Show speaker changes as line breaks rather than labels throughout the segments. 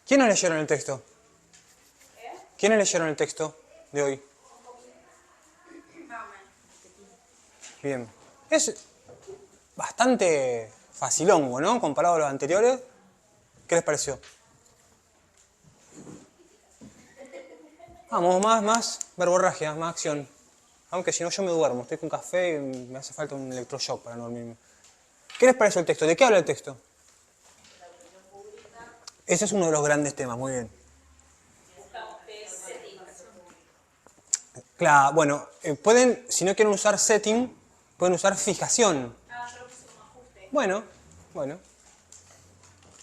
¿Quiénes leyeron el texto? ¿Quiénes leyeron el texto de hoy? Bien. Es bastante facilongo, ¿no? Comparado a los anteriores. ¿Qué les pareció? Vamos, más verborragia, más acción. Aunque si no yo me duermo, estoy con café y me hace falta un electroshock para no dormirme. ¿Qué les pareció el texto? ¿De qué habla el texto? Ese es uno de los grandes temas, muy bien. Claro, bueno, pueden, si no quieren usar setting, pueden usar fijación. Bueno.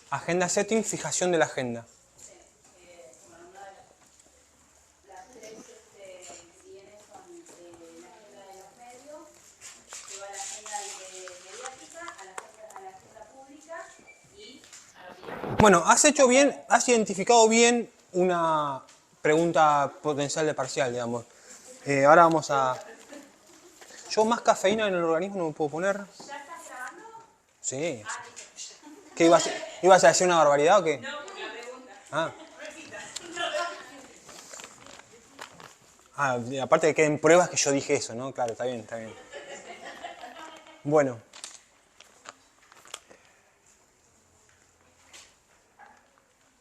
Agenda setting, fijación de la agenda. Bueno, has hecho bien, has identificado bien una pregunta potencial de parcial, digamos. Ahora vamos a... Yo más cafeína en el organismo no me puedo poner.
¿Ya estás grabando?
Sí. ¿Qué ibas a decir una barbaridad o qué?
No, una pregunta.
Aparte de que queden pruebas que yo dije eso, ¿no? Claro, está bien, está bien. Bueno.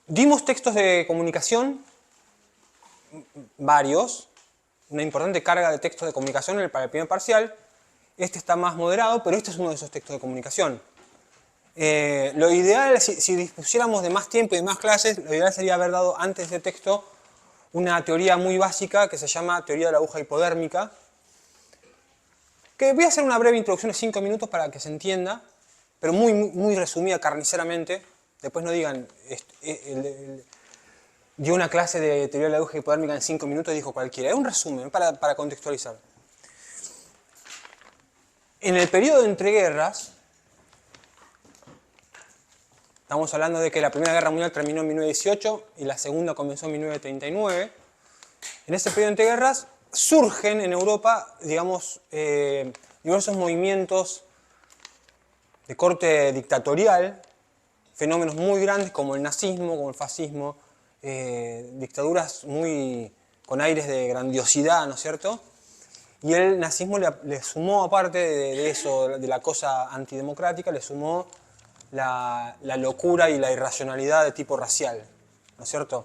Dimos textos de comunicación, varios, una importante carga de textos de comunicación para el primer parcial. Este está más moderado, pero este es uno de esos textos de comunicación. Lo ideal, si dispusiéramos de más tiempo y de más clases, lo ideal sería haber dado antes de texto una teoría muy básica que se llama teoría de la aguja hipodérmica, que voy a hacer una breve introducción de 5 minutos para que se entienda, pero muy resumida, carniceramente. Después no digan, dio una clase de teoría de la aguja hipodérmica en 5 minutos y dijo cualquiera. Es un resumen para contextualizar. En el periodo de entreguerras, estamos hablando de que la Primera Guerra Mundial terminó en 1918 y la Segunda comenzó en 1939. En ese periodo de entreguerras surgen en Europa, digamos, diversos movimientos de corte dictatorial, fenómenos muy grandes como el nazismo, como el fascismo, dictaduras con aires de grandiosidad, ¿no es cierto? Y el nazismo le sumó, aparte de eso, de la cosa antidemocrática, le sumó la locura y la irracionalidad de tipo racial, ¿no es cierto?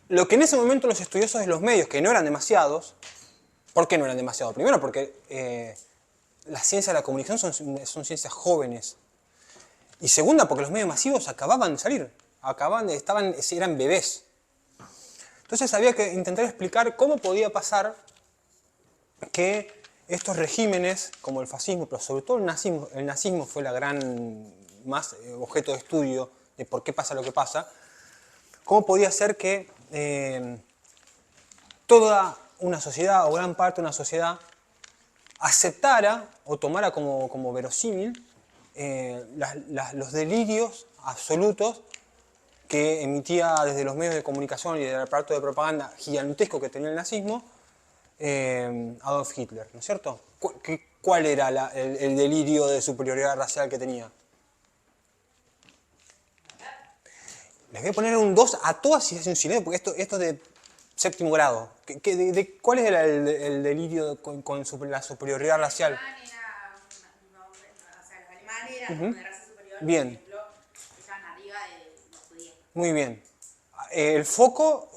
Lo que en ese momento los estudiosos de los medios, que no eran demasiados, ¿por qué no eran demasiados? Primero porque las ciencias de la comunicación son ciencias jóvenes. Y segunda, porque los medios masivos acababan de salir, eran bebés. Entonces había que intentar explicar cómo podía pasar que estos regímenes, como el fascismo, pero sobre todo el nazismo fue la gran más objeto de estudio de por qué pasa lo que pasa, cómo podía ser que toda una sociedad o gran parte de una sociedad aceptara o tomara como verosímil los delirios absolutos que emitía desde los medios de comunicación y del aparato de propaganda gigantesco que tenía el nazismo Adolf Hitler, ¿no es cierto? ¿Cuál era el delirio de superioridad racial que tenía? Les voy a poner un 2 a todas y es un silencio, porque esto es de séptimo grado. ¿Cuál era el delirio con la superioridad racial?
Los alemanes eran una raza superior,
Bien.
por ejemplo, estaban arriba de los judíos.
Muy bien. El foco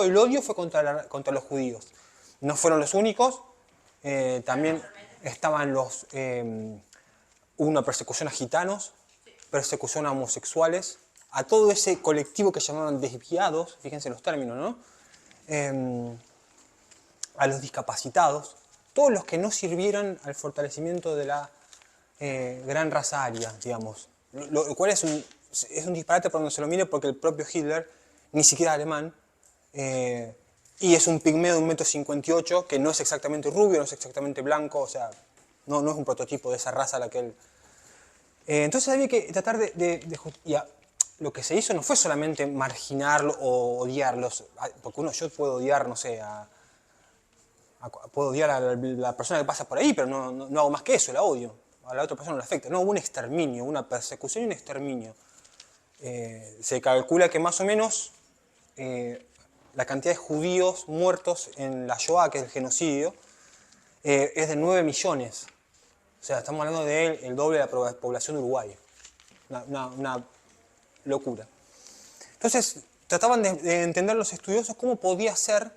del odio fue contra los judíos. No fueron los únicos. También estaban hubo una persecución a gitanos, persecución a homosexuales, a todo ese colectivo que llamaban desviados, fíjense los términos, ¿no? A los discapacitados, todos los que no sirvieran al fortalecimiento de la gran raza aria, digamos. Lo cual es un disparate por donde se lo mire, porque el propio Hitler, ni siquiera alemán, y es un pigmeo de 1,58 m, que no es exactamente rubio, no es exactamente blanco, o sea, no es un prototipo de esa raza a la que él... entonces había que tratar lo que se hizo no fue solamente marginarlo o odiarlos, porque yo puedo odiar, no sé, puedo odiar a la persona que pasa por ahí, pero no hago más que eso, la odio. a la otra persona no le afecta. No, hubo un exterminio, una persecución y un exterminio. Se calcula que más o menos la cantidad de judíos muertos en la Shoah, que es el genocidio, es de 9 millones. O sea, estamos hablando del doble de la población de Uruguay. Una locura. Entonces, trataban de entender los estudiosos cómo podía ser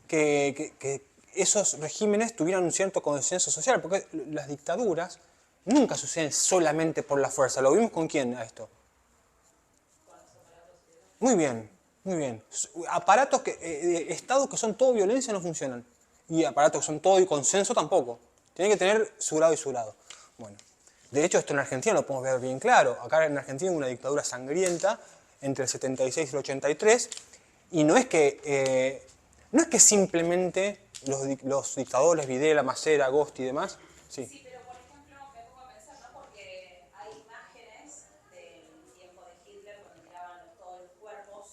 que esos regímenes tuvieran un cierto consenso social, porque las dictaduras nunca suceden solamente por la fuerza. ¿Lo vimos con quién a esto? Muy bien, muy bien. Aparatos estados que son todo violencia no funcionan. Y aparatos que son todo y consenso tampoco. Tienen que tener su grado y su grado. Bueno, de hecho esto en Argentina lo podemos ver bien claro. Acá en Argentina hay una dictadura sangrienta entre el 76 y el 83. Y no es que simplemente los dictadores, Videla, Macera, Agosti y demás. Sí.
Sí, pero por ejemplo, me pongo a pensar, ¿no? Porque hay imágenes del tiempo de Hitler cuando tiraban todos los cuerpos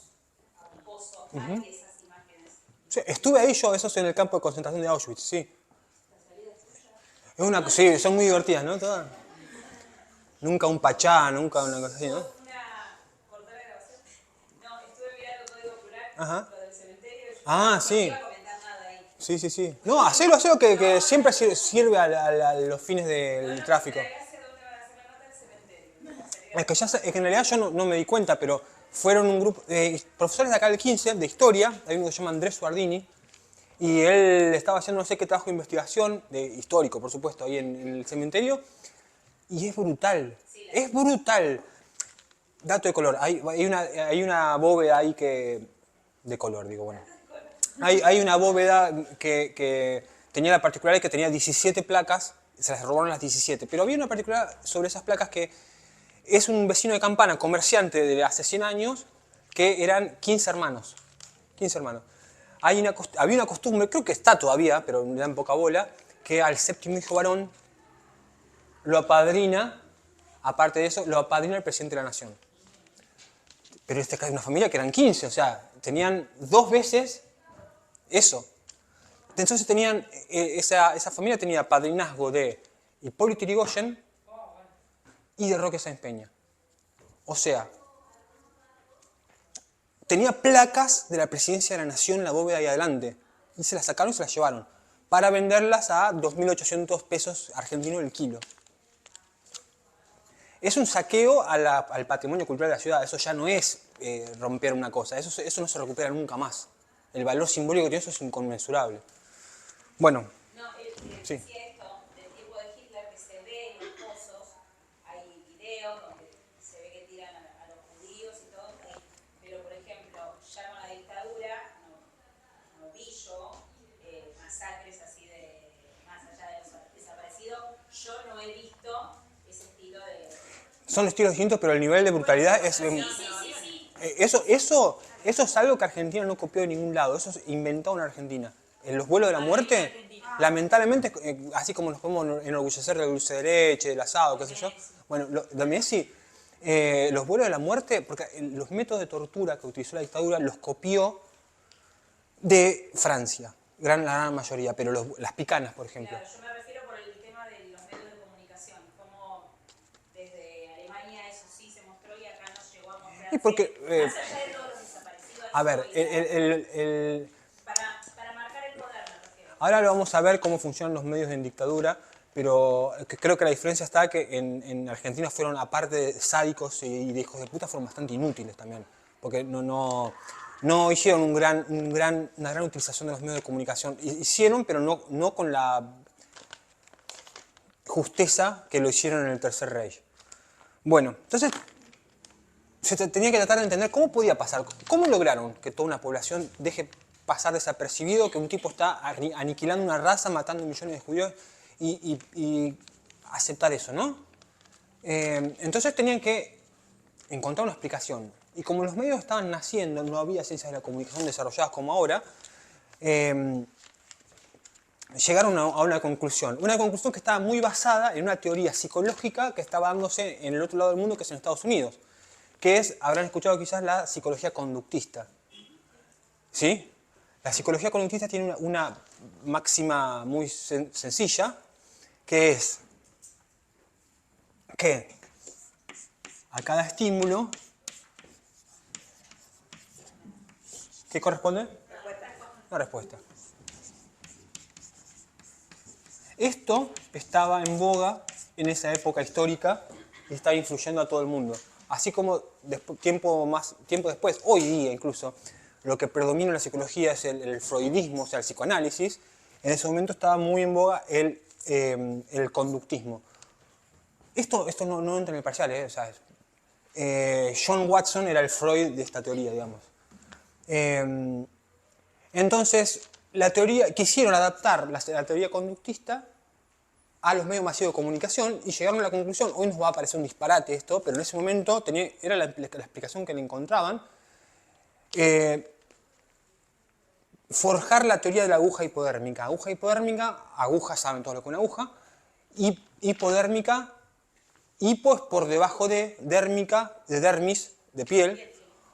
a un pozo. Hay esas imágenes.
Sí, estuve ahí yo, esos en el campo de concentración de Auschwitz, sí. Sí, son muy divertidas, ¿no? Todas. Nunca un pachá, nunca una cosa así, ¿no?
Cortar la grabación. No, estuve mirando Código Plural,
Ajá.
lo del cementerio.
Ah,
No
sí.
iba a comentar nada ahí.
Sí. No, hacelo, que siempre sirve a los fines del tráfico.
La gracia de dónde van a hacer la nota del cementerio.
Es que en realidad yo no me di cuenta, pero fueron un grupo de profesores de acá del 15, de historia, hay uno que se llama Andrés Suardini, y él estaba haciendo no sé qué trabajo de investigación, de histórico por supuesto, ahí en el cementerio, y es brutal, es brutal. Dato de color, hay una bóveda ahí de color, digo, bueno. Hay una bóveda que tenía la particularidad que tenía 17 placas, se las robaron las 17, pero había una particularidad sobre esas placas que es un vecino de Campana, comerciante de hace 100 años, que eran 15 hermanos. 15 hermanos. Había una costumbre, creo que está todavía, pero le dan poca bola, que al séptimo hijo varón lo apadrina, aparte de eso, lo apadrina el presidente de la nación. Pero en este caso es una familia que eran 15, o sea, tenían 2 veces eso. Entonces tenían, esa familia tenía padrinazgo de Hipólito Yrigoyen y de Roque Sáenz Peña. O sea, tenía placas de la presidencia de la nación en la bóveda ahí adelante. Y se las sacaron y se las llevaron. Para venderlas a 2.800 pesos argentinos el kilo. Es un saqueo al patrimonio cultural de la ciudad. Eso ya no es romper una cosa. Eso no se recupera nunca más. El valor simbólico que tiene eso es inconmensurable. Bueno.
No,
sí.
decía esto del tiempo de Hitler que se ve en los pozos, hay videos donde se ve que tiran a los judíos y todo, pero por ejemplo, ya con la dictadura, no vi yo masacres así de, más allá de los desaparecidos, yo no he visto ese estilo de...
Son estilos distintos, pero el nivel de brutalidad es...
Sí.
Eso es algo que Argentina no copió de ningún lado. Eso es inventado en Argentina. En los vuelos de la muerte, lamentablemente, así como nos podemos enorgullecer del dulce de leche, del asado, qué sé yo. Bueno, de Messi, los vuelos de la muerte, porque los métodos de tortura que utilizó la dictadura los copió de Francia, la gran mayoría, pero las picanas, por ejemplo.
Claro, yo me refiero por el tema de los medios de comunicación, como desde Alemania eso sí se mostró y acá no llegó a mostrarse.
Y porque,
más allá de todos los desaparecidos.
a ver,
para marcar el poder, me refiero.
ahora lo vamos a ver cómo funcionan los medios en dictadura, pero creo que la diferencia está que en Argentina fueron, aparte de sádicos y de hijos de puta, fueron bastante inútiles también, porque no hicieron una gran utilización de los medios de comunicación. Hicieron, pero no con la justeza que lo hicieron en el Tercer Reich. Bueno, entonces se tenía que tratar de entender cómo podía pasar, cómo lograron que toda una población deje pasar desapercibido que un tipo está aniquilando una raza, matando millones de judíos y aceptar eso, ¿no? Entonces tenían que encontrar una explicación. Y como los medios estaban naciendo, no había ciencias de la comunicación desarrolladas como ahora, llegaron a una conclusión. Una conclusión que estaba muy basada en una teoría psicológica que estaba dándose en el otro lado del mundo, que es en Estados Unidos, que es, habrán escuchado quizás, la psicología conductista. ¿Sí? La psicología conductista tiene una máxima muy sencilla, que es: que a cada estímulo, ¿qué corresponde? La respuesta. Esto estaba en boga en esa época histórica y estaba influyendo a todo el mundo. Así como tiempo después, hoy día incluso, lo que predomina en la psicología es el freudismo, o sea, el psicoanálisis. En ese momento estaba muy en boga el conductismo. Esto no entra en el parcial, ¿eh? O sea, John Watson era el Freud de esta teoría, digamos. Entonces, quisieron adaptar la teoría conductista a los medios masivos de comunicación y llegaron a la conclusión, hoy nos va a parecer un disparate esto, pero en ese momento era la explicación que le encontraban, forjar la teoría de la aguja hipodérmica. Aguja saben todo lo que es una aguja, y hipodérmica, hipo es por debajo de dérmica, de dermis, de piel,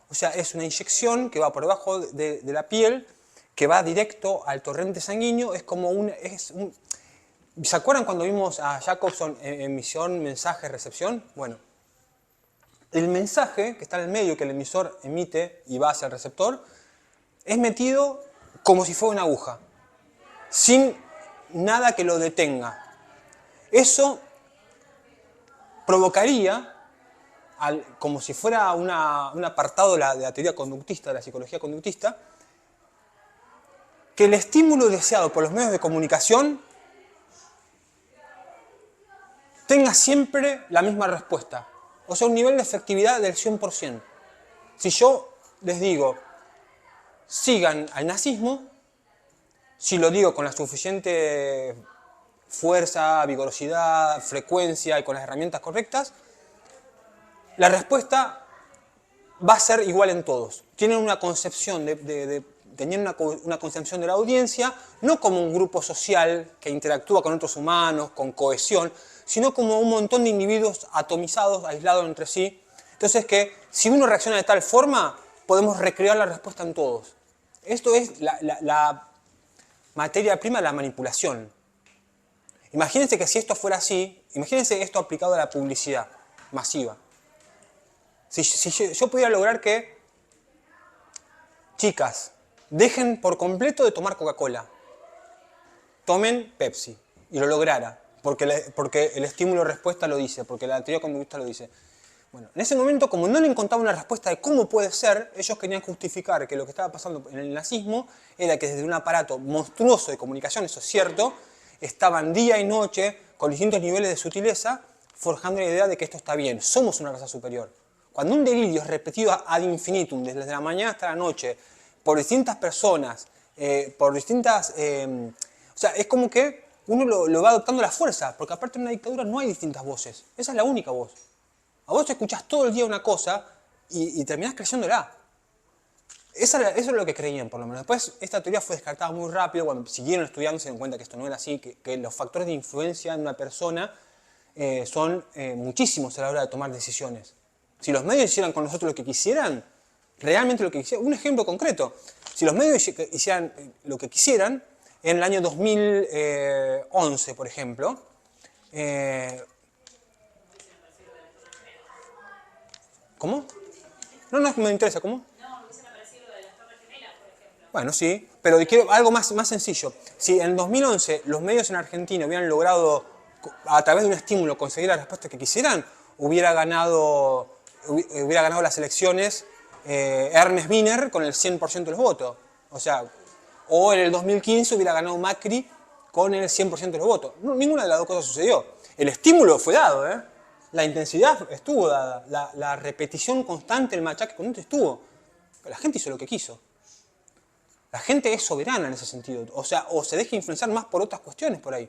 o sea, es una inyección que va por debajo de la piel, que va directo al torrente sanguíneo, ¿se acuerdan cuando vimos a Jacobson en emisión, mensaje, recepción? Bueno, el mensaje que está en el medio que el emisor emite y va hacia el receptor es metido como si fuera una aguja, sin nada que lo detenga. Eso provocaría, como si fuera un apartado de la teoría conductista, de la psicología conductista, que el estímulo deseado por los medios de comunicación tenga siempre la misma respuesta. O sea, un nivel de efectividad del 100%. Si yo les digo, sigan al nazismo, si lo digo con la suficiente fuerza, vigorosidad, frecuencia y con las herramientas correctas, la respuesta va a ser igual en todos. Tienen una concepción tenían una concepción de la audiencia, no como un grupo social que interactúa con otros humanos, con cohesión, sino como un montón de individuos atomizados, aislados entre sí. Entonces que si uno reacciona de tal forma, podemos recrear la respuesta en todos. Esto es la materia prima de la manipulación. Imagínense que si esto fuera así, imagínense esto aplicado a la publicidad masiva. Si yo pudiera lograr que chicas dejen por completo de tomar Coca-Cola, tomen Pepsi, y lo lograra, porque el estímulo respuesta lo dice, porque la teoría conductista lo dice. Bueno, en ese momento, como no le encontraban una respuesta de cómo puede ser, ellos querían justificar que lo que estaba pasando en el nazismo era que desde un aparato monstruoso de comunicación, eso es cierto, estaban día y noche, con distintos niveles de sutileza, forjando la idea de que esto está bien, somos una raza superior. Cuando un delirio es repetido ad infinitum, desde la mañana hasta la noche, por distintas personas, por distintas... o sea, es como que uno lo va adoptando a la fuerza, porque aparte en una dictadura no hay distintas voces, esa es la única voz. A vos te escuchás todo el día una cosa y terminás creyéndola. Eso es lo que creían, por lo menos. Después, esta teoría fue descartada muy rápido. Cuando siguieron estudiando, se dieron cuenta que esto no era así, que los factores de influencia en una persona son muchísimos a la hora de tomar decisiones. Si los medios hicieran con nosotros lo que quisieran, realmente lo que quisieran, un ejemplo concreto, si los medios hicieran lo que quisieran, en el año 2011, por ejemplo, ¿cómo? No me interesa, ¿cómo?
No, hubiesen aparecido lo de las Torres Gemelas, por ejemplo.
Bueno, sí, pero quiero algo más sencillo. Si en 2011 los medios en Argentina hubieran logrado, a través de un estímulo, conseguir la respuesta que quisieran, hubiera ganado las elecciones Hermes Wiener con el 100% de los votos. O sea, o en el 2015 hubiera ganado Macri con el 100% de los votos. No, ninguna de las dos cosas sucedió. El estímulo fue dado, ¿eh? La intensidad estuvo dada, la repetición constante, el machaque constante estuvo. La gente hizo lo que quiso. La gente es soberana en ese sentido. O sea, o se deja influenciar más por otras cuestiones por ahí.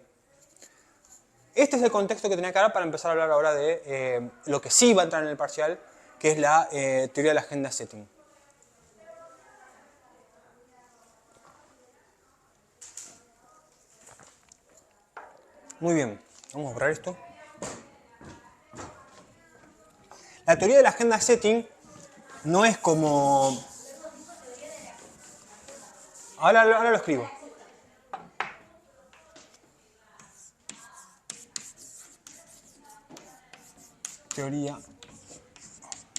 Este es el contexto que tenía que dar para empezar a hablar ahora de lo que sí va a entrar en el parcial, que es la teoría de la agenda setting. Muy bien, vamos a borrar esto. La teoría de la agenda setting no es como... Ahora lo escribo. teoría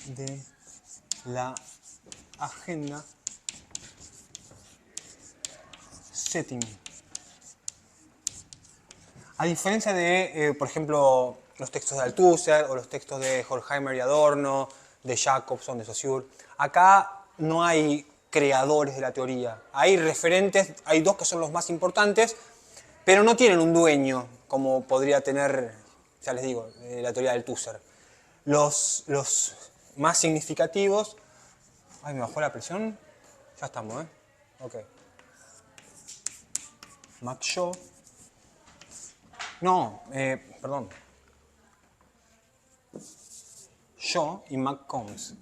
de la agenda setting. A diferencia de, por ejemplo, los textos de Althusser o los textos de Horkheimer y Adorno, de Jacobson, de Saussure, acá no hay creadores de la teoría. Hay referentes, hay dos que son los más importantes, pero no tienen un dueño, como podría tener, ya les digo, la teoría de Althusser. Los más significativos... Ay, me bajó la presión. Ya estamos, ¿eh? Ok. Max Shaw. No, perdón. Shaw y McCombs.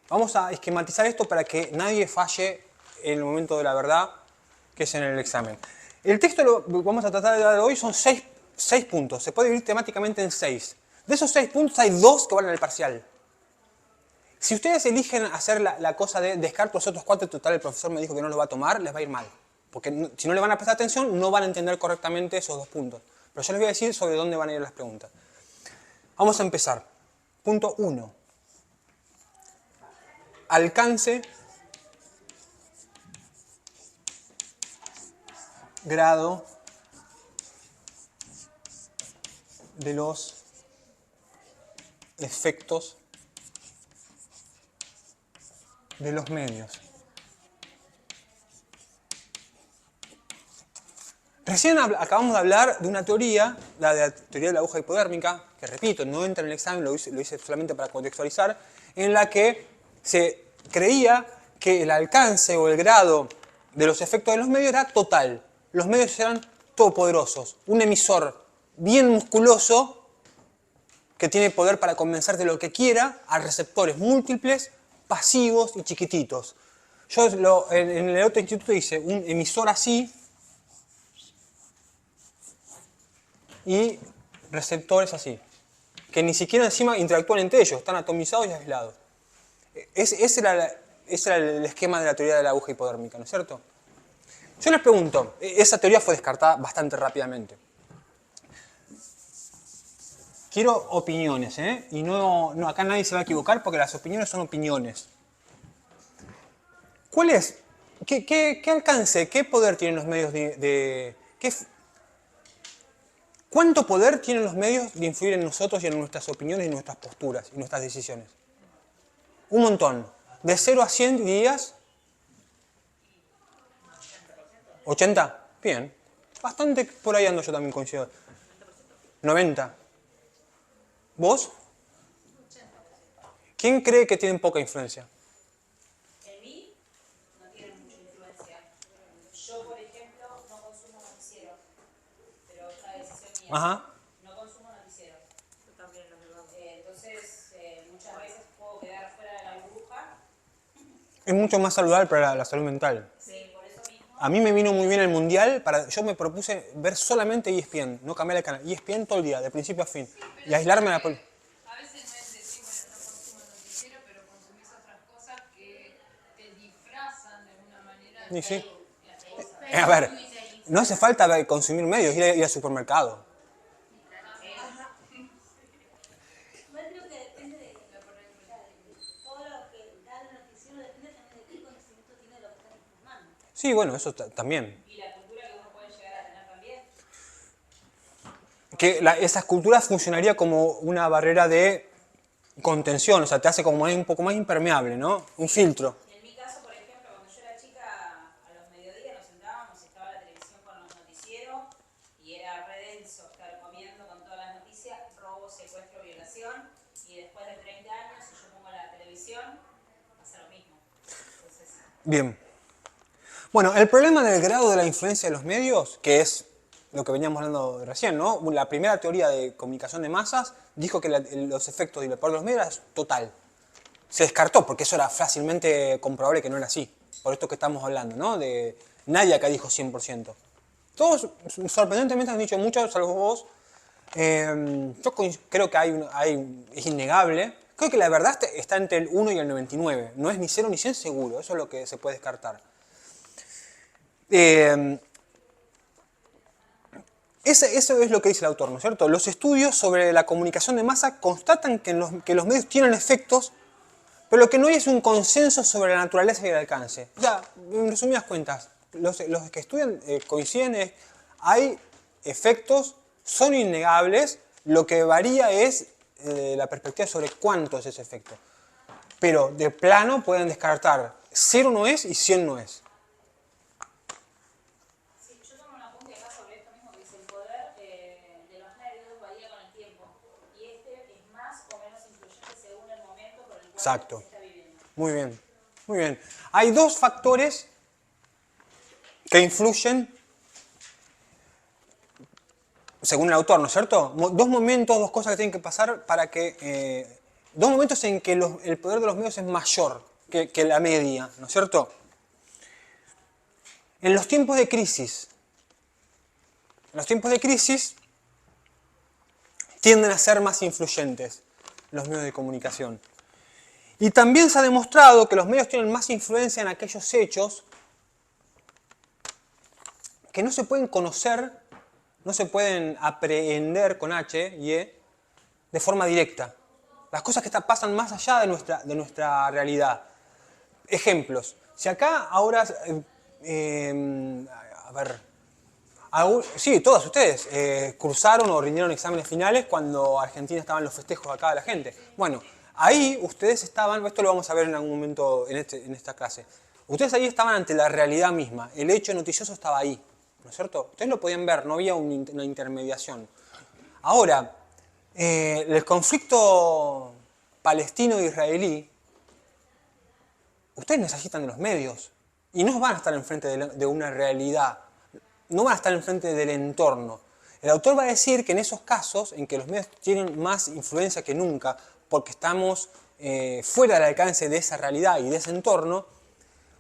Vamos a esquematizar esto para que nadie falle en el momento de la verdad, que es en el examen. El texto lo vamos a tratar de dar hoy son 6 puntos. Se puede dividir temáticamente en 6. De esos 6 puntos hay 2 que van en el parcial. Si ustedes eligen hacer la cosa de descarto los otros 4, total el profesor me dijo que no lo va a tomar, les va a ir mal. Porque si no le van a prestar atención, no van a entender correctamente esos 2 puntos. Pero yo les voy a decir sobre dónde van a ir las preguntas. Vamos a empezar. Punto 1. Alcance, grado de los efectos de los medios. Recién acabamos de hablar de una teoría, la de la teoría de la aguja hipodérmica, que repito, no entra en el examen, lo hice solamente para contextualizar, en la que se creía que el alcance o el grado de los efectos de los medios era total. Los medios eran todopoderosos. Un emisor bien musculoso que tiene poder para convencer de lo que quiera a receptores múltiples, pasivos y chiquititos. Yo en el otro instituto hice un emisor así y receptores así, que ni siquiera encima interactúan entre ellos, están atomizados y aislados. Ese era el esquema de la teoría de la aguja hipodérmica, ¿no es cierto? Yo les pregunto, esa teoría fue descartada bastante rápidamente. Quiero opiniones, ¿eh? Y acá nadie se va a equivocar porque las opiniones son opiniones. ¿Cuál es? ¿Qué alcance, qué poder tienen los medios ¿Cuánto poder tienen los medios de influir en nosotros y en nuestras opiniones y nuestras posturas y nuestras decisiones? Un montón. De 0 a 100 días. 80. Bien. Bastante por ahí ando, yo también coincido. 90. ¿Vos? ¿Quién cree que tienen poca influencia?
En mí no tienen mucha influencia. Yo, por ejemplo, no consumo noticiero, pero es una decisión mía.
Ajá.
No consumo noticiero. Yo también lo veo. Entonces, muchas veces puedo quedar fuera de la burbuja.
Es mucho más saludable para la salud mental.
Sí, por eso mismo.
A mí me vino muy bien el mundial. Yo me propuse ver solamente ESPN, no cambiar el canal. ESPN todo el día, de principio a fin. Y aislarme de la política.
A veces no es decir, bueno, no consumo noticiero, pero consumís otras cosas que te disfrazan de alguna manera.
Y sí. A ver, no hace falta consumir medios, ir al supermercado.
Igual creo que depende de todo lo que da el noticiero, depende también de qué conocimiento tiene de lo que están informando.
Sí, bueno, eso también.
Y la cultura que uno puede llegar a tener también.
Que esa cultura funcionaría como una barrera de contención, o sea, te hace como un poco más impermeable, ¿no? Un filtro.
En mi caso, por ejemplo, cuando yo era chica, a los mediodías nos sentábamos, estaba la televisión con los noticieros y era re denso estar comiendo con todas las noticias, robo, secuestro, violación, y después de 30 años, si yo pongo la televisión, pasa lo mismo. Entonces,
Bien. Bueno, el problema del grado de la influencia de los medios, que es lo que veníamos hablando recién, ¿no? La primera teoría de comunicación de masas dijo que los efectos y el poder de los medios era total. Se descartó porque eso era fácilmente comprobable que no era así. Por esto que estamos hablando, ¿no? Nadie acá dijo 100%. Todos, sorprendentemente, han dicho mucho, salvo vos. Yo creo que es innegable. Creo que la verdad está entre el 1 y el 99. No es ni 0 ni 100 seguro. Eso es lo que se puede descartar. Eso es lo que dice el autor, ¿no es cierto? Los estudios sobre la comunicación de masa constatan que los medios tienen efectos, pero lo que no hay es un consenso sobre la naturaleza y el alcance. O sea, en resumidas cuentas, los que estudian coinciden, hay efectos, son innegables, lo que varía es la perspectiva sobre cuánto es ese efecto. Pero de plano pueden descartar 0 no es y 100 no es.
Sí, yo tomo un apunte acá sobre esto mismo que dice el poder de los nervios varía con el tiempo y este es más o menos influyente según el momento por el cual
Exacto.
se está viviendo.
Muy bien, muy bien. Hay dos factores que influyen, según el autor, ¿no es cierto? Dos momentos, dos cosas que tienen que pasar para que... dos momentos en que el poder de los medios es mayor que la media, ¿no es cierto? En los tiempos de crisis. En los tiempos de crisis tienden a ser más influyentes los medios de comunicación. Y también se ha demostrado que los medios tienen más influencia en aquellos hechos que no se pueden conocer, no se pueden aprehender con H y E de forma directa. Las cosas que pasan más allá de nuestra realidad. Ejemplos. Si acá ahora, a ver, sí, todos ustedes cursaron o rindieron exámenes finales cuando Argentina estaba en los festejos acá de la gente. Bueno, ahí ustedes estaban, esto lo vamos a ver en algún momento en esta clase, ustedes ahí estaban ante la realidad misma, el hecho noticioso estaba ahí, ¿no es cierto? Ustedes lo podían ver, no había una intermediación. Ahora, el conflicto palestino-israelí, ustedes necesitan de los medios y no van a estar enfrente de una realidad, no van a estar enfrente del entorno. El autor va a decir que en esos casos en que los medios tienen más influencia que nunca porque estamos fuera del alcance de esa realidad y de ese entorno,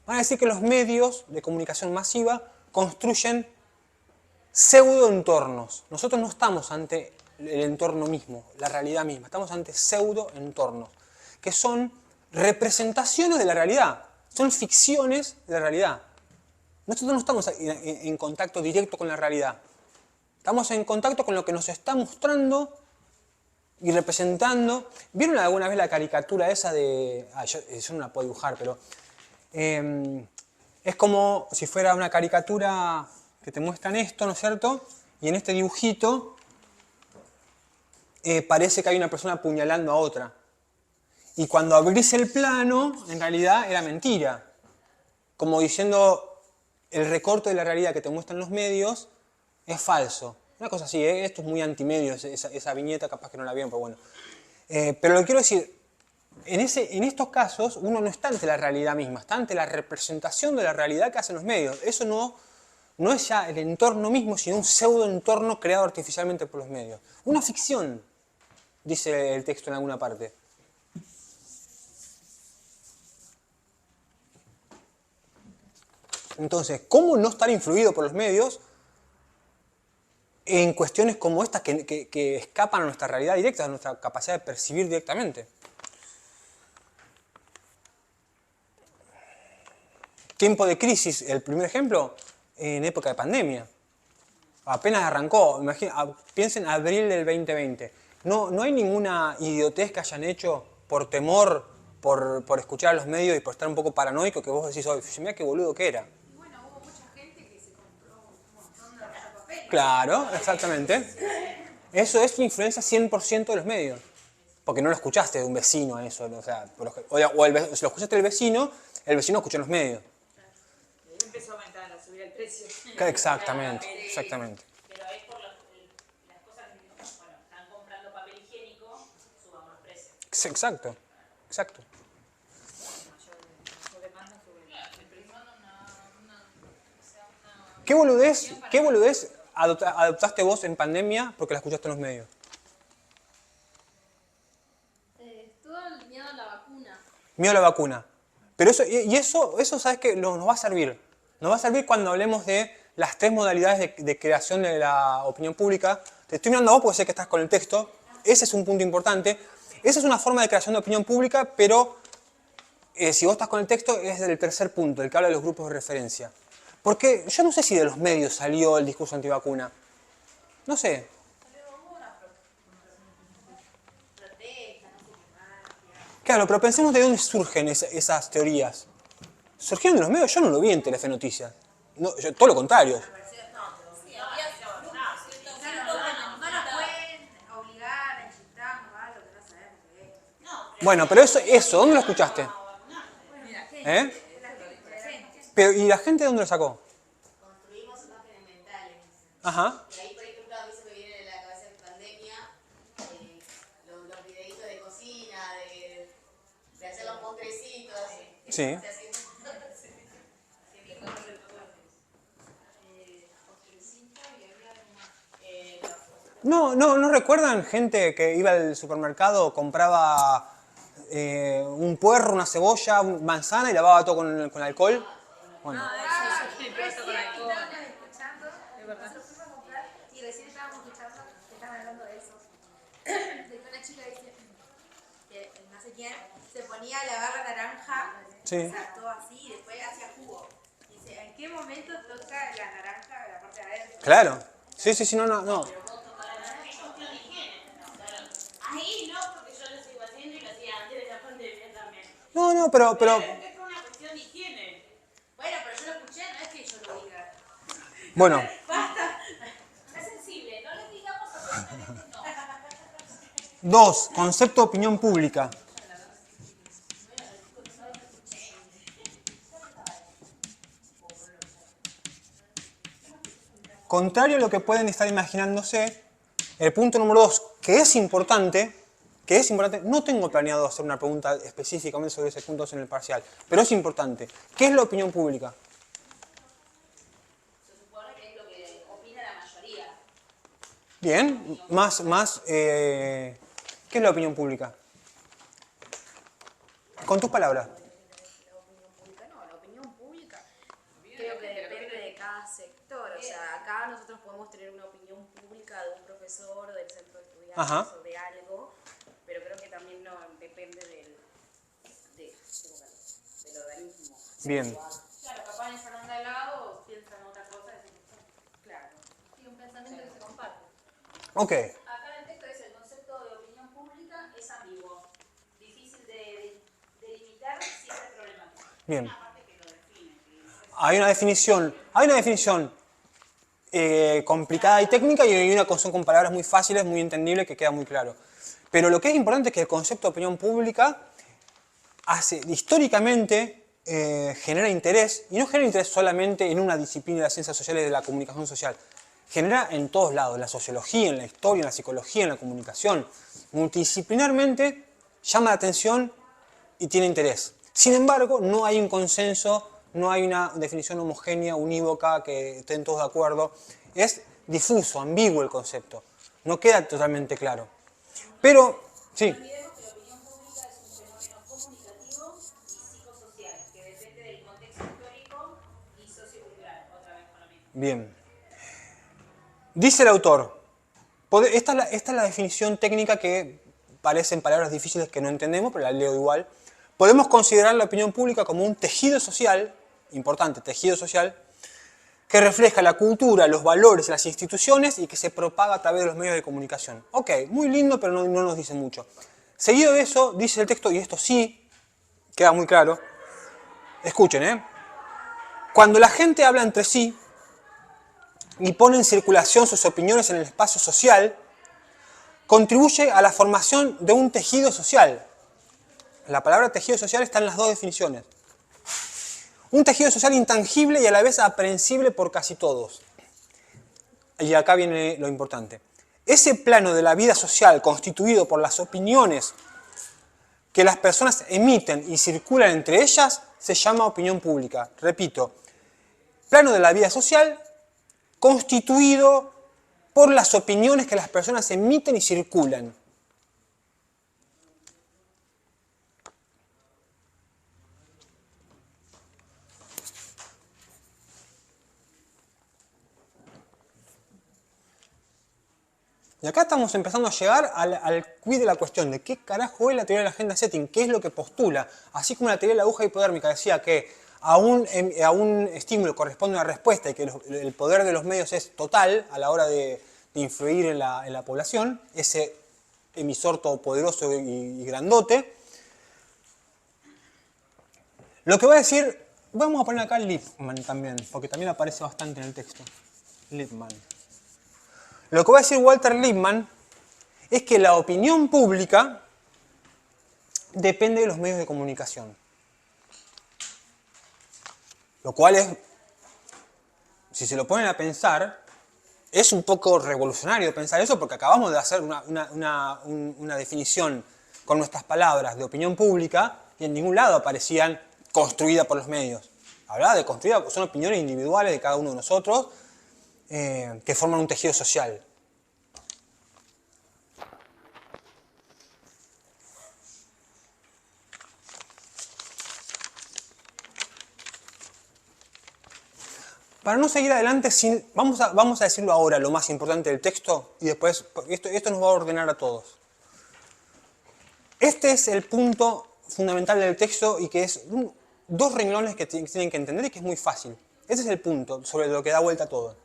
van a decir que los medios de comunicación masiva construyen pseudoentornos. Nosotros no estamos ante el entorno mismo, la realidad misma, estamos ante pseudoentornos, que son representaciones de la realidad, son ficciones de la realidad. Nosotros no estamos en contacto directo con la realidad, estamos en contacto con lo que nos está mostrando y representando. ¿Vieron alguna vez la caricatura esa de... yo no la puedo dibujar, pero... es como si fuera una caricatura que te muestran esto, ¿no es cierto? Y en este dibujito parece que hay una persona apuñalando a otra. Y cuando abrís el plano, en realidad era mentira. Como diciendo, el recorte de la realidad que te muestran los medios es falso. Una cosa así, esto es muy antimedios, esa viñeta capaz que no la vieron, pero bueno. Pero lo que quiero decir, en estos casos uno no está ante la realidad misma, está ante la representación de la realidad que hacen los medios. Eso no es ya el entorno mismo, sino un pseudoentorno creado artificialmente por los medios. Una ficción, dice el texto en alguna parte. Entonces, ¿cómo no estar influido por los medios en cuestiones como estas que escapan a nuestra realidad directa, a nuestra capacidad de percibir directamente? Tiempo de crisis, el primer ejemplo, en época de pandemia. Apenas arrancó, piensen en abril del 2020. No hay ninguna idiotez que hayan hecho por temor, por escuchar a los medios y por estar un poco paranoico, que vos decís, oye, mira qué boludo que era.
Bueno, hubo mucha gente que se compró un montón de papel.
Claro, exactamente. Eso es la influencia 100% de los medios. Porque no lo escuchaste de un vecino a eso. O sea, si lo escuchaste del vecino, el vecino escuchó en los medios.
Empezó a aumentar, a subir el precio.
Exactamente, exactamente.
Pero es por las cosas que, bueno, están comprando papel higiénico, suban los precios.
Exacto, exacto.
Mayor demanda sobre el precio.
¿Qué boludez adoptaste vos en pandemia porque la escuchaste en los medios?
Todo el miedo a la vacuna.
Miedo a la vacuna. Pero eso ¿sabes qué? Nos va a servir. Nos va a servir cuando hablemos de las 3 modalidades de creación de la opinión pública. Te estoy mirando a vos porque sé que estás con el texto. Ese es un punto importante. Esa es una forma de creación de opinión pública, pero si vos estás con el texto es del tercer punto, el que habla de los grupos de referencia. Porque yo no sé si de los medios salió el discurso antivacuna. No sé. Claro, pero pensemos de dónde surgen esas teorías. ¿Surgieron de los medios? Yo no lo vi en Telefe Noticias. No, todo lo contrario.
No nos pueden obligar a inyectarnos algo que no sabemos qué es.
Bueno, pero eso, ¿dónde lo escuchaste? ¿Eh? Pero, ¿y la gente de dónde lo sacó?
Construimos imágenes mentales.
Ajá.
Y ahí, por ejemplo, a mí se me viene en la cabeza en pandemia los videitos de cocina, de hacer los postrecitos.
Sí. No recuerdan gente que iba al supermercado, compraba un puerro, una cebolla, una manzana y lavaba todo con alcohol? Bueno.
Y recién estábamos escuchando que estaban hablando de eso. De que una chica dice que no sé quién se ponía la barra naranja,
Sí.
o sea, todo así, y después hacía jugo. Dice, ¿en qué momento toca la naranja de la parte de adentro?
Claro. Sí, no.
Ahí no, porque yo lo sigo haciendo y lo hacía antes de la pandemia también.
No, pero
Es por una cuestión de higiene.
Bueno, pero yo lo escuché, no es que yo lo diga.
bueno,
Basta. Es sensible, no le digamos absolutamente no.
2. Concepto de opinión pública. Contrario a lo que pueden estar imaginándose, el punto número 2, que es importante, no tengo planeado hacer una pregunta específicamente sobre ese punto en el parcial, pero es importante. ¿Qué es la opinión pública?
Se supone que es lo que opina la mayoría.
Bien, ¿qué es la opinión pública? Con tus palabras.
La opinión pública creo que depende de cada sector. O sea, acá nosotros podemos tener una opinión pública de un profesor o del centro de estudiantes
Ajá.
o de algo, pero creo que también no depende del organismo.
Bien.
Claro, capaz en Fernanda Lago piensan otra cosa de ese sector.
Claro.
Y un pensamiento que se comparte.
Ok.
Acá en el texto dice el concepto de opinión pública es ambiguo, difícil de delimitar, siempre problemático.
Bien.
Una parte que lo define, que es
Hay una definición complicada y técnica y una cosa con palabras muy fáciles, muy entendibles, que queda muy claro. Pero lo que es importante es que el concepto de opinión pública históricamente genera interés, y no genera interés solamente en una disciplina de las ciencias sociales de la comunicación social, genera en todos lados, en la sociología, en la historia, en la psicología, en la comunicación. Multidisciplinarmente llama la atención y tiene interés. Sin embargo, no hay un consenso, no hay una definición homogénea, unívoca, que estén todos de acuerdo. Es difuso, ambiguo el concepto. No queda totalmente claro. Pero, sí.
No olvidemos que la opinión pública es un fenómeno comunicativo y psicosocial, que depende del contexto histórico y sociocultural. Otra vez con lo mismo.
Bien. Dice el autor, esta es la definición técnica que parecen palabras difíciles que no entendemos, pero la leo igual. Podemos considerar la opinión pública como un tejido social, importante, tejido social, que refleja la cultura, los valores y las instituciones y que se propaga a través de los medios de comunicación. Ok, muy lindo, pero no nos dice mucho. Seguido de eso, dice el texto, y esto sí queda muy claro. Escuchen, Cuando la gente habla entre sí y pone en circulación sus opiniones en el espacio social, contribuye a la formación de un tejido social. La palabra tejido social está en las dos definiciones. Un tejido social intangible y a la vez aprehensible por casi todos. Y acá viene lo importante. Ese plano de la vida social constituido por las opiniones que las personas emiten y circulan entre ellas se llama opinión pública. Repito, plano de la vida social constituido por las opiniones que las personas emiten y circulan. Y acá estamos empezando a llegar al quid de la cuestión de qué carajo es la teoría de la agenda setting, qué es lo que postula. Así como la teoría de la aguja hipodérmica decía que a un estímulo corresponde una respuesta y que el poder de los medios es total a la hora de de influir en la población, ese emisor todopoderoso y grandote. Lo que va a decir, vamos a poner acá Lippmann también, porque también aparece bastante en el texto. Lippmann. Lo que va a decir Walter Lippmann es que la opinión pública depende de los medios de comunicación. Lo cual es, si se lo ponen a pensar, es un poco revolucionario pensar eso, porque acabamos de hacer una definición con nuestras palabras de opinión pública y en ningún lado aparecían construida por los medios. Hablaba de construida, son opiniones individuales de cada uno de nosotros que forman un tejido social. Para no seguir adelante, vamos a decirlo ahora, lo más importante del texto, y después, esto nos va a ordenar a todos. Este es el punto fundamental del texto y que es dos renglones que tienen que entender y que es muy fácil. Ese es el punto sobre lo que da vuelta todo.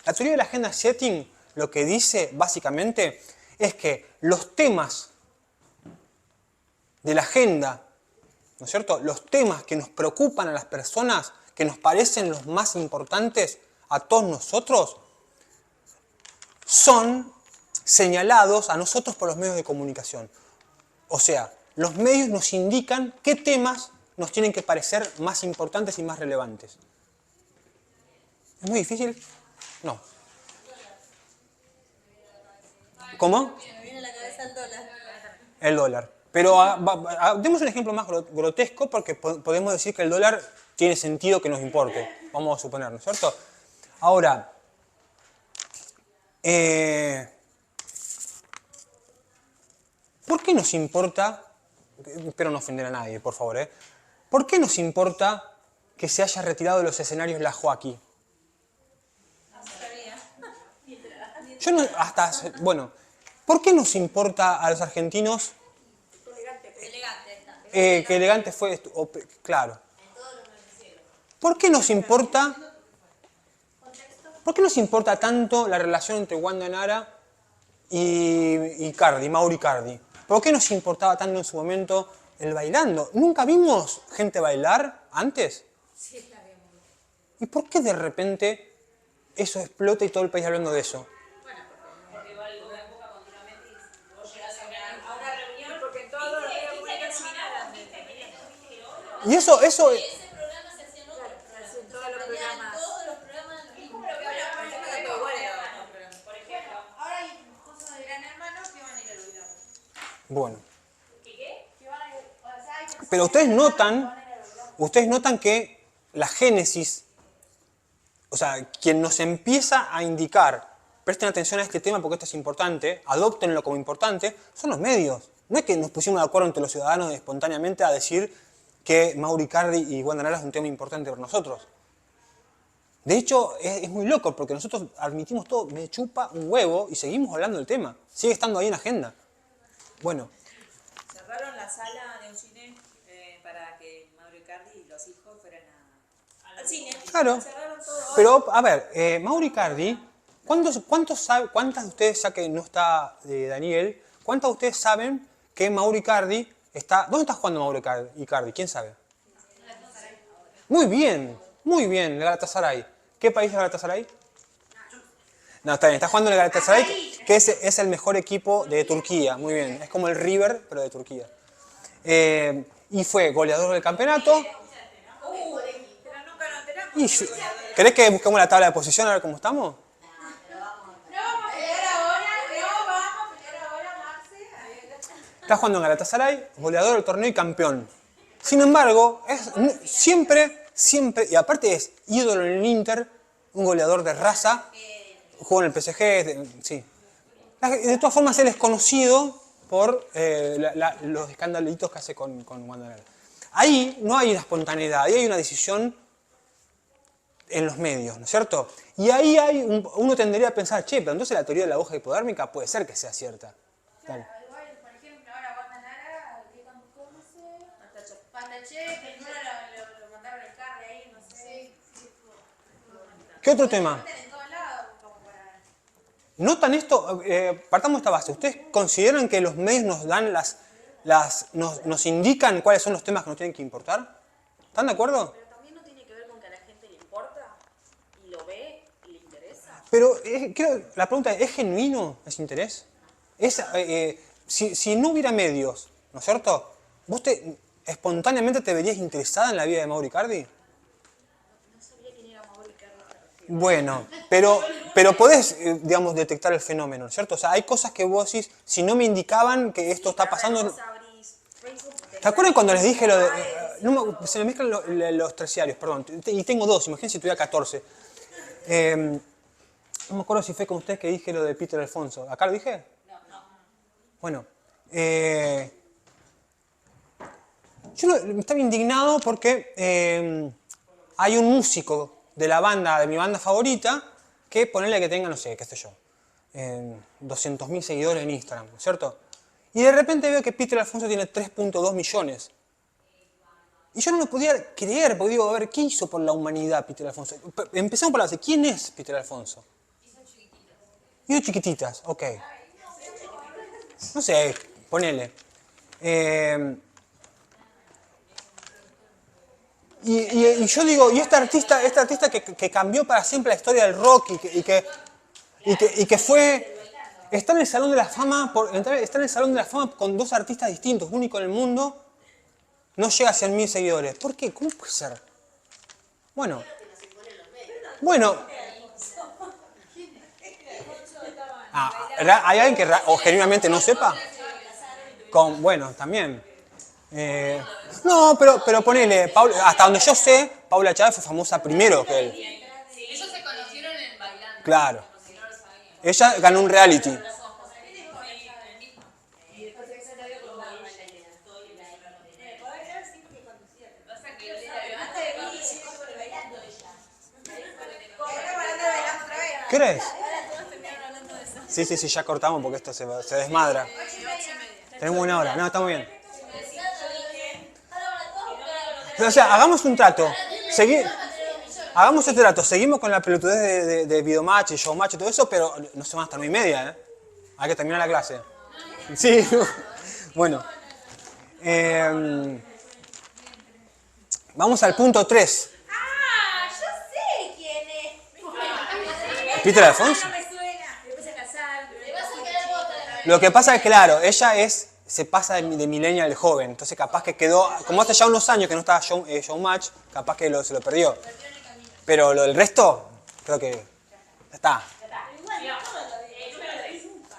La teoría de la agenda setting lo que dice básicamente es que los temas de la agenda, ¿no es cierto?, los temas que nos preocupan a las personas, que nos parecen los más importantes a todos nosotros, son señalados a nosotros por los medios de comunicación. O sea, los medios nos indican qué temas nos tienen que parecer más importantes y más relevantes. ¿Es muy difícil? No. ¿Cómo?
Me viene a la cabeza el dólar.
El dólar. Pero demos un ejemplo más grotesco porque podemos decir que el dólar tiene sentido que nos importe. Vamos a suponer, ¿no es cierto? Ahora, ¿por qué nos importa? Espero no ofender a nadie, por favor. ¿Por qué nos importa que se haya retirado de los escenarios la Joaquí? Yo no, bueno, ¿por qué nos importa a los argentinos que elegante fue? Claro. ¿Por qué nos importa tanto la relación entre Wanda Nara y Icardi, Mauro Icardi? ¿Por qué nos importaba tanto en su momento el bailando? ¿Nunca vimos gente bailar antes?
Sí, la vemos.
¿Y por qué de repente eso explota y todo el país hablando de eso?
Porque va el boca en boca continuamente y vos llegás a una reunión
Porque todos los días
Y eso
Ese programa se hacía en otros programas.
en todos los programas.
Todos los programas lo mismo.
por ejemplo,
Ahora hay cosas de Gran Hermano que van a ir a olvidar.
Bueno.
Que van a ir, o sea, hay cosas
Pero ustedes notan que la génesis, o sea, quien nos empieza a indicar, presten atención a este tema porque esto es importante, adóptenlo como importante, son los medios. No es que nos pusimos de acuerdo entre los ciudadanos espontáneamente a decir que Mauro Icardi y Wanda Nara es un tema importante para nosotros. De hecho, es muy loco porque nosotros admitimos todo, me chupa un huevo y seguimos hablando del tema. Sigue estando ahí en agenda. Bueno.
Cerraron la sala de un cine para que Mauro Icardi y los hijos fueran al cine.
Claro.
Cerraron todo.
Pero, a ver, Mauro Icardi, ¿cuántas de ustedes, ya que no está Daniel, cuántas de ustedes saben que Mauro Icardi está... ¿Dónde está jugando Mauro Icardi? ¿Quién sabe? Muy bien, el Galatasaray. ¿Qué país es el Galatasaray? No, está bien, está jugando en el Galatasaray, que es el mejor equipo de Turquía. Muy bien, es como el River, pero de Turquía. Y fue goleador del campeonato. ¿Querés que busquemos la tabla de posición a ver cómo estamos? Está jugando en Galatasaray, goleador del torneo y campeón. Sin embargo, siempre, y aparte es ídolo en el Inter, un goleador de raza, jugó en el PSG, sí. De todas formas, él es conocido por los escandalitos que hace con Wanda Nara. Ahí no hay una espontaneidad, ahí hay una decisión en los medios, ¿no es cierto? Y ahí uno tendría a pensar, che, pero entonces la teoría de la hoja hipodérmica puede ser que sea cierta. Dale.
Igual, por ejemplo, ahora Wanda Nara, ¿cómo se? Pantache, que no lo mandaron el carne ahí, no sé.
¿Qué otro tema?
En todos lados, como para...
¿Notan esto? Partamos de esta base. ¿Ustedes consideran que los medios nos dan nos indican cuáles son los temas que nos tienen que importar? ¿Están de acuerdo?
Pero también no tiene que ver con que a la gente le importa y lo ve y le interesa.
Pero la pregunta es genuino ese interés? Si no hubiera medios, ¿no es cierto? ¿Vos espontáneamente te verías interesada en la vida de Mauro Icardi?
No sabía quién era Mauro Icardi.
Bueno, pero podés, digamos, detectar el fenómeno, ¿no es cierto? O sea, hay cosas que vos decís, si no me indicaban que esto está pasando...
Vos abrís Facebook,
¿Te acuerdan cuando les dije lo de... se me mezclan los terciarios, perdón. Y tengo dos, imagínense si tuviera 14. No me acuerdo si fue con ustedes que dije lo de Peter Alfonso. ¿Acá lo dije?
No.
Bueno, yo estaba indignado porque hay un músico de mi banda favorita, que ponerle que tenga, no sé, qué sé yo, 200.000 seguidores en Instagram, ¿no es cierto? Y de repente veo que Peter Alfonso tiene 3.2 millones. Y yo no lo podía creer, porque digo, a ver, ¿qué hizo por la humanidad Peter Alfonso? Empezamos por la base, ¿quién es Peter Alfonso? Hizo chiquititas, ok. No sé, ponele. Y yo digo, y este artista que cambió para siempre la historia del rock y que fue... Está en el Salón de la Fama, está en el Salón de la Fama con dos artistas distintos, único en el mundo, no llega a 100.000 seguidores. ¿Por qué? ¿Cómo puede ser? Bueno, ¿hay alguien que o genuinamente no sepa? Bueno, también. No, pero ponele, hasta donde yo sé, Paula Chávez fue famosa primero que él.
Ellos se conocieron en bailando.
Claro. Ella ganó un reality. ¿Qué eres? Sí, ya cortamos porque esto se desmadra. Tenemos una hora. No, está muy bien. O sea, hagamos un trato. Hagamos este trato. Seguimos con la pelotudez de Videomatch y Showmatch y todo eso, pero no se van hasta 9:30, ¿eh? Hay que terminar la clase. Sí. Bueno. Vamos al punto 3.
¡Ah! Yo sé quién es.
¿Peter Alfonso?
No me suena. Después se casaron.
Te vas a quedar vos.
Lo que pasa es que, claro, ella se pasa de millennial joven, entonces capaz que quedó, como hace ya unos años que no estaba Showmatch, capaz que se lo perdió. Pero lo del resto, creo que ya está.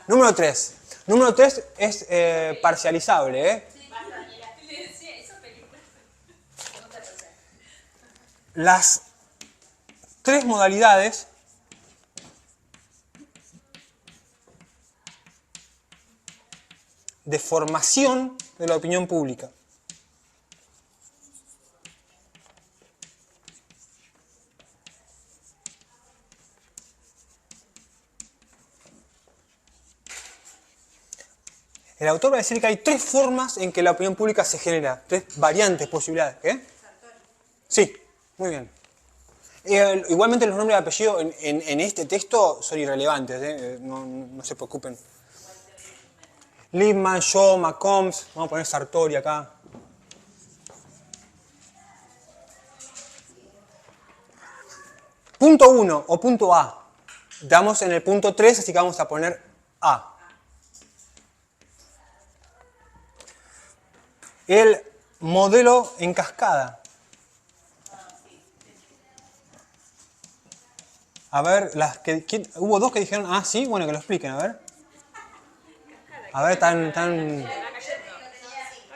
Número 3. Número 3 es parcializable, ¿eh? Las tres modalidades de formación de la opinión pública. El autor va a decir que hay tres formas en que la opinión pública se genera, tres variantes, posibilidades. ¿Qué? Sí, muy bien. Igualmente los nombres y apellidos en este texto son irrelevantes, ¿eh? No se preocupen. Lippmann, Shaw, McCombs, vamos a poner Sartori acá. Punto 1 o punto A. Estamos en el punto 3, así que vamos a poner A. El modelo en cascada. A ver, hubo dos que dijeron, ah, sí, bueno, que lo expliquen, a ver. A ver,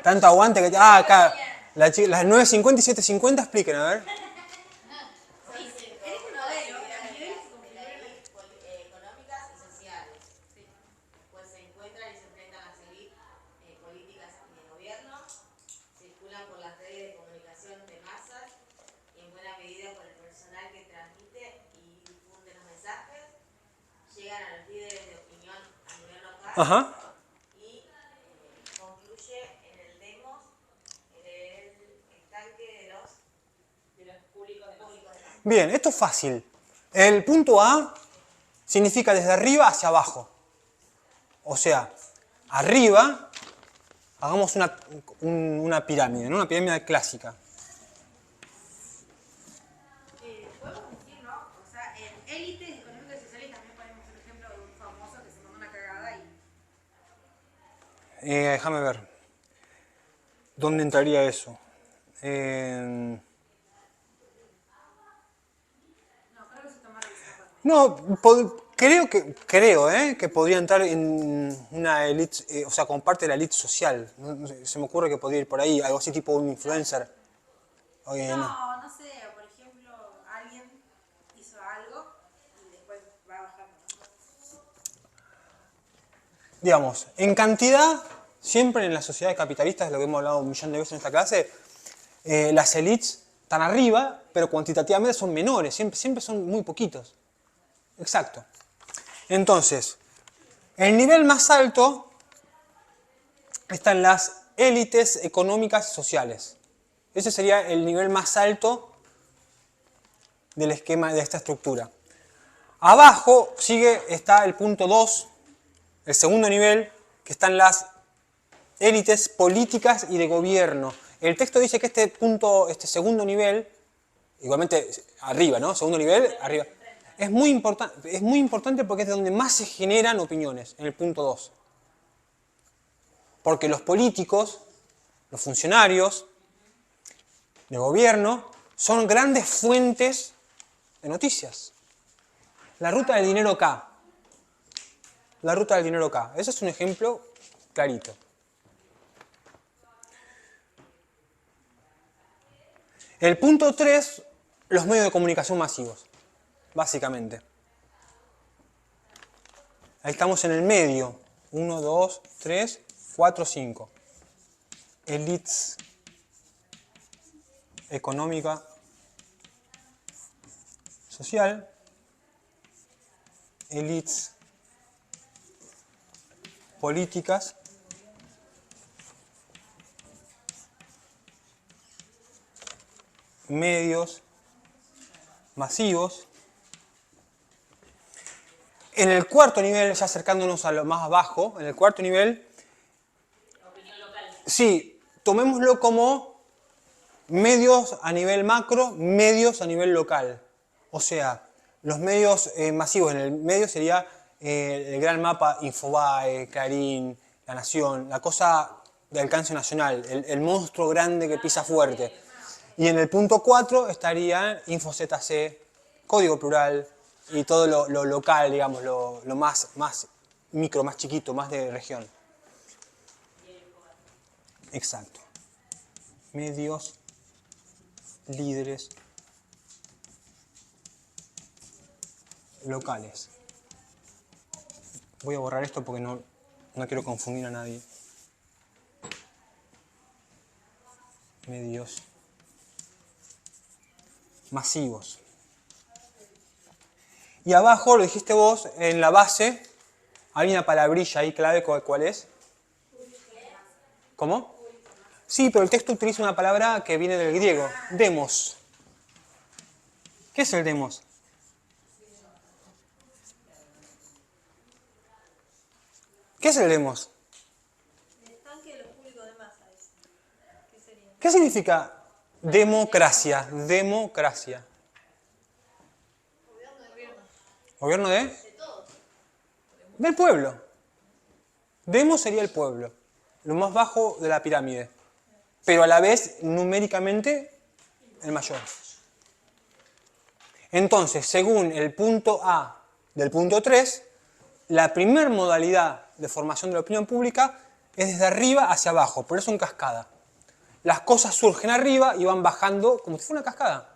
tanto aguante que... Ah, acá, las 9.50 y 7.50 expliquen, a ver.
Económicas y sociales. Pues se encuentran y se enfrentan a seguir políticas de gobierno, circulan por las redes de comunicación de masas y en buena medida por el personal que transmite y difunde los mensajes, llegan a los líderes de opinión a nivel local.
Ajá.
Concluye en el demos el estanque de los públicos de masas.
Bien, esto es fácil. El punto A significa desde arriba hacia abajo. O sea, arriba, hagamos una pirámide, ¿no? Una pirámide clásica.
Podemos decir, ¿no? O sea, en élites económicas y sociales también ponemos un ejemplo de un famoso que se mandó una cagada y...
Déjame ver. ¿Dónde entraría eso? No, creo que podría entrar en una élite, o sea, como parte de la élite social. No sé, se me ocurre que podría ir por ahí, algo así tipo un influencer.
No sé, por ejemplo, alguien hizo algo y después va bajando.
Digamos, en cantidad, siempre en las sociedades capitalistas, lo que hemos hablado un millón de veces en esta clase, las élites están arriba, pero cuantitativamente son menores, siempre son muy poquitos. Exacto. Entonces, el nivel más alto están las élites económicas y sociales. Ese sería el nivel más alto del esquema de esta estructura. Abajo está el punto 2, el segundo nivel, que están las élites políticas y de gobierno. El texto dice que este segundo nivel, igualmente arriba, ¿no? Segundo nivel, arriba. Es muy importante porque es de donde más se generan opiniones, en el punto 2. Porque los políticos, los funcionarios de gobierno, son grandes fuentes de noticias. La ruta del dinero K. La ruta del dinero K. Ese es un ejemplo clarito. El punto 3, los medios de comunicación masivos. Básicamente. Ahí estamos en el medio. 1, 2, 3, 4, 5. Elites económica, social. Elites políticas. Medios masivos. En el cuarto nivel, ya acercándonos a lo más bajo, en el cuarto nivel,
Opinión local.
sí, tomémoslo como medios a nivel macro, medios a nivel local. O sea, los medios masivos en el medio sería el gran mapa Infobae, Clarín, La Nación, la cosa de alcance nacional, el monstruo grande que pisa fuerte. Y en el punto 4 estaría InfoZC, Código Plural, y todo lo local, digamos, lo más micro, más chiquito, más de región. Exacto. Medios, líderes, locales. Voy a borrar esto porque no quiero confundir a nadie. Medios masivos. Y abajo, lo dijiste vos, en la base, hay una palabrilla ahí clave, ¿cuál es? ¿Cómo? Sí, pero el texto utiliza una palabra que viene del griego, demos. ¿Qué es el demos? ¿Qué es el demos?
El estanque de los públicos de masa. ¿Qué sería?
¿Qué significa democracia? Democracia. ¿Gobierno de? Del pueblo. Demos sería el pueblo, lo más bajo de la pirámide, pero a la vez numéricamente el mayor. Entonces, según el punto A del punto 3, la primera modalidad de formación de la opinión pública es desde arriba hacia abajo, por eso en cascada. Las cosas surgen arriba y van bajando como si fuera una cascada.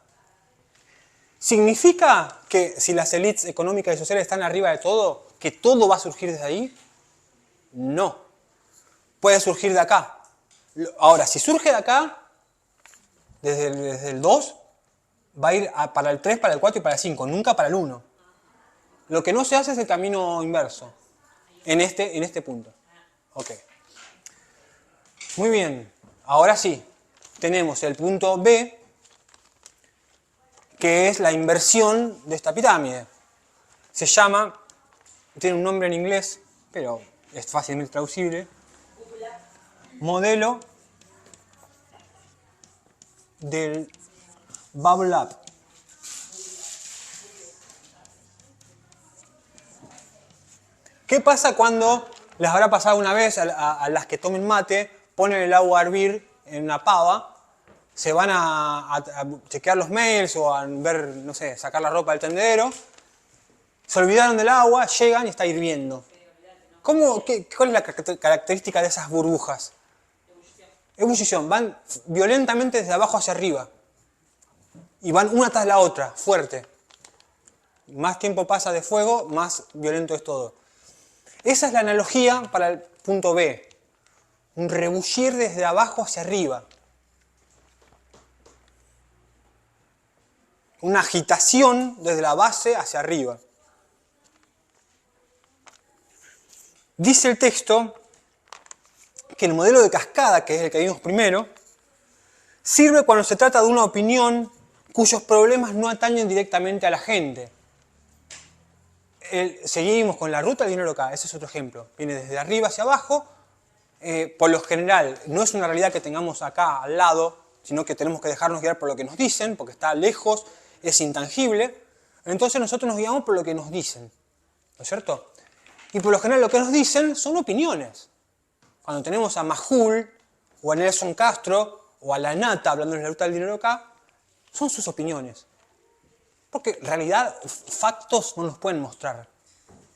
¿Significa que si las élites económicas y sociales están arriba de todo, que todo va a surgir desde ahí? No. Puede surgir de acá. Ahora, si surge de acá, desde el 2, va a ir para el 3, para el 4 y para el 5, nunca para el 1. Lo que no se hace es el camino inverso, en este punto. Ok. Muy bien. Ahora sí, tenemos el punto B, que es la inversión de esta pirámide. se llama, tiene un nombre en inglés, pero es fácilmente traducible, modelo del Bubble Up. ¿Qué pasa cuando les habrá pasado una vez a las que tomen mate, ponen el agua a hervir en una pava, se van a chequear los mails o a ver, no sé, sacar la ropa del tendedero, se olvidaron del agua, llegan y está hirviendo? ¿Cuál es la característica de esas burbujas? Ebullición. Van violentamente desde abajo hacia arriba. Y van una tras la otra, fuerte. Más tiempo pasa de fuego, más violento es todo. Esa es la analogía para el punto B. Un rebullir desde abajo hacia arriba. Una agitación desde la base hacia arriba. Dice el texto que el modelo de cascada, que es el que vimos primero, sirve cuando se trata de una opinión cuyos problemas no atañen directamente a la gente. Seguimos con la ruta del dinero acá, ese es otro ejemplo. Viene desde arriba hacia abajo. Por lo general, no es una realidad que tengamos acá al lado, sino que tenemos que dejarnos guiar por lo que nos dicen, porque está lejos, es intangible. Entonces nosotros nos guiamos por lo que nos dicen, ¿no es cierto? Y por lo general lo que nos dicen son opiniones. Cuando tenemos a Majul, o a Nelson Castro, o a la Nata hablando de la ruta del dinero acá, son sus opiniones. Porque en realidad, factos no nos pueden mostrar.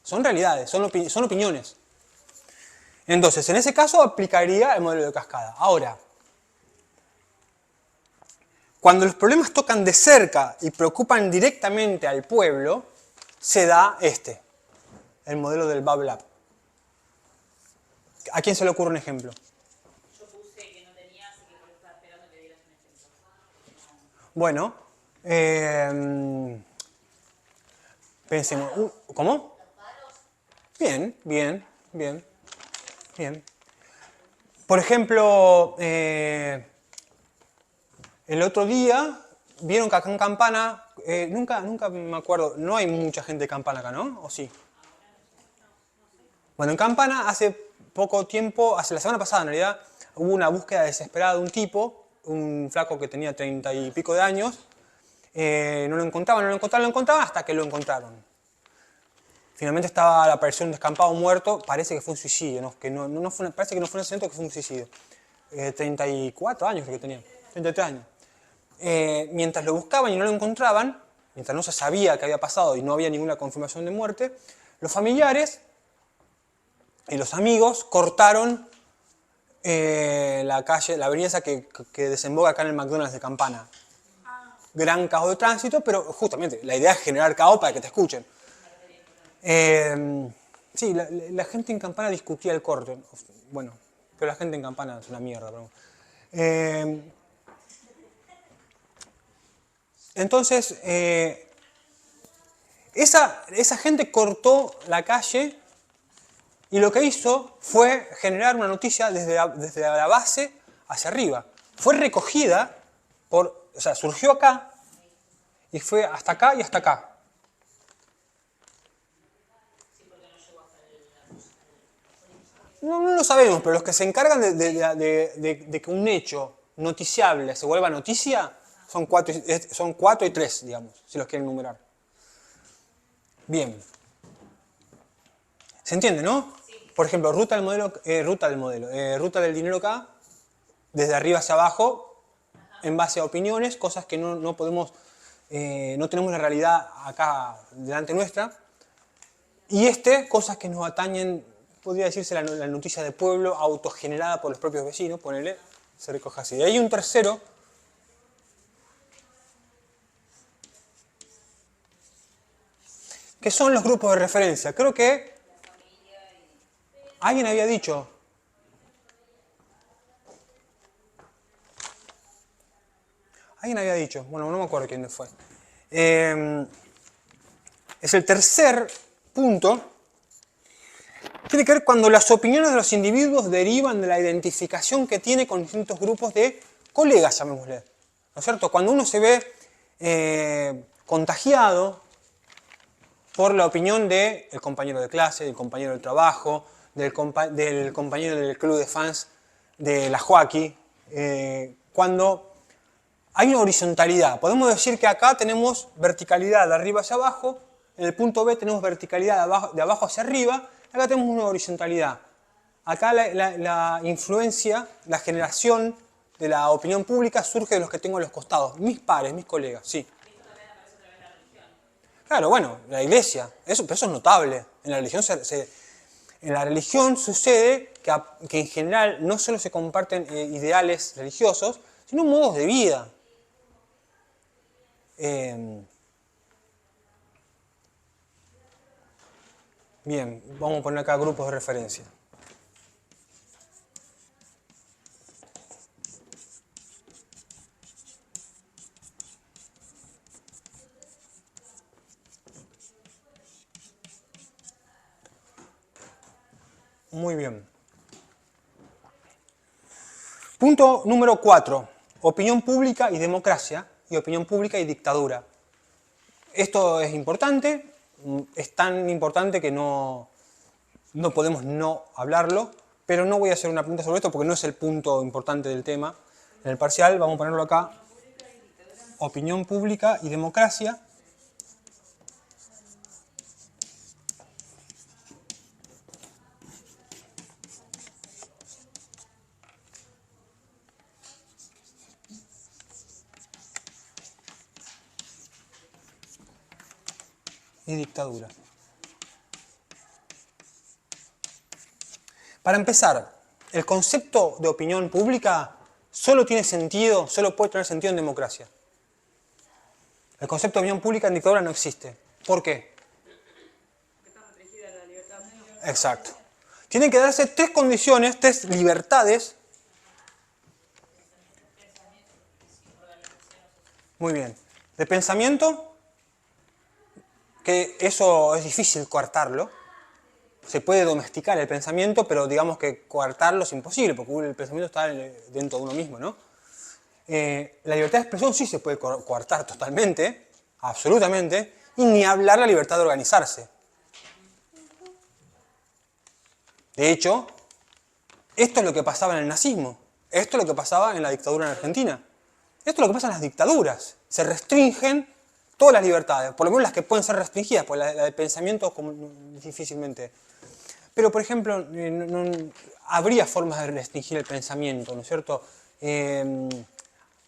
Son realidades, son opiniones. Entonces, en ese caso aplicaría el modelo de cascada. Ahora, cuando los problemas tocan de cerca y preocupan directamente al pueblo, se da el modelo del Bubble Up. ¿A quién se le ocurre un ejemplo?
Yo puse que no tenía, así que por eso estaba esperando que dieras un ejemplo.
Bueno, pensemos. ¿Cómo? Bien. Por ejemplo, el otro día vieron que acá en Campana, nunca me acuerdo, no hay mucha gente de Campana acá, ¿no? ¿O sí? Bueno, en Campana hace poco tiempo, la semana pasada en realidad, hubo una búsqueda desesperada de un tipo, un flaco que tenía 30 y pico de años. No lo encontraban, hasta que lo encontraron. Finalmente apareció un descampado muerto, parece que fue un suicidio, parece que no fue un accidente, que fue un suicidio. 34 años creo que tenía, 33 años. Mientras lo buscaban y no lo encontraban, mientras no se sabía qué había pasado y no había ninguna confirmación de muerte, los familiares y los amigos cortaron la calle, la avenida esa que desemboca acá en el McDonald's de Campana. Gran caos de tránsito, pero justamente la idea es generar caos para que te escuchen. Sí, la gente en Campana discutía el corte. Bueno, pero la gente en Campana es una mierda. Entonces, esa gente cortó la calle y lo que hizo fue generar una noticia desde la base hacia arriba. Fue recogida surgió acá y fue hasta acá y hasta acá. No lo sabemos, pero los que se encargan de que un hecho noticiable se vuelva noticia son 4 y 3, digamos, si los quieren numerar. Bien. ¿Se entiende, no? Sí. Por ejemplo, ruta del dinero acá, desde arriba hacia abajo, en base a opiniones, cosas que no podemos, no tenemos la realidad acá delante nuestra. Y cosas que nos atañen, podría decirse la noticia de pueblo, autogenerada por los propios vecinos, ponele, se recoge así. Y hay un tercero, que son los grupos de referencia. Creo que alguien había dicho. Bueno, no me acuerdo quién fue. Es el tercer punto. Tiene que ver cuando las opiniones de los individuos derivan de la identificación que tiene con distintos grupos de colegas, llamémosle. ¿No es cierto? Cuando uno se ve contagiado por la opinión del compañero de clase, del compañero del trabajo, del compañero del club de fans de la Joaquí. Cuando hay una horizontalidad, podemos decir que acá tenemos verticalidad de arriba hacia abajo, en el punto B tenemos verticalidad de abajo hacia arriba, acá tenemos una horizontalidad. Acá la influencia, la generación de la opinión pública surge de los que tengo a los costados, mis pares, mis colegas, sí. Claro, bueno, la iglesia, pero eso es notable. En la religión sucede que en general no solo se comparten ideales religiosos, sino modos de vida. Bien, vamos a poner acá grupos de referencia. Muy bien. Punto número 4. Opinión pública y democracia, y opinión pública y dictadura. Esto es importante, es tan importante que no podemos no hablarlo, pero no voy a hacer una pregunta sobre esto porque no es el punto importante del tema. En el parcial vamos a ponerlo acá. Opinión pública y democracia. Y dictadura. Para empezar, el concepto de opinión pública solo tiene sentido, solo puede tener sentido en democracia. El concepto de opinión pública en dictadura no existe. ¿Por qué?
Porque está restringida la libertad.
Exacto. Tienen que darse tres condiciones, tres libertades. Muy bien. De pensamiento, que eso es difícil coartarlo. Se puede domesticar el pensamiento, pero digamos que coartarlo es imposible, porque el pensamiento está dentro de uno mismo, ¿no? La libertad de expresión sí se puede coartar totalmente, absolutamente, y ni hablar la libertad de organizarse. De hecho, esto es lo que pasaba en el nazismo, esto es lo que pasaba en la dictadura en Argentina, esto es lo que pasa en las dictaduras. Se restringen todas las libertades, por lo menos las que pueden ser restringidas, porque la de pensamiento difícilmente. Pero, por ejemplo, habría formas de restringir el pensamiento, ¿no es cierto?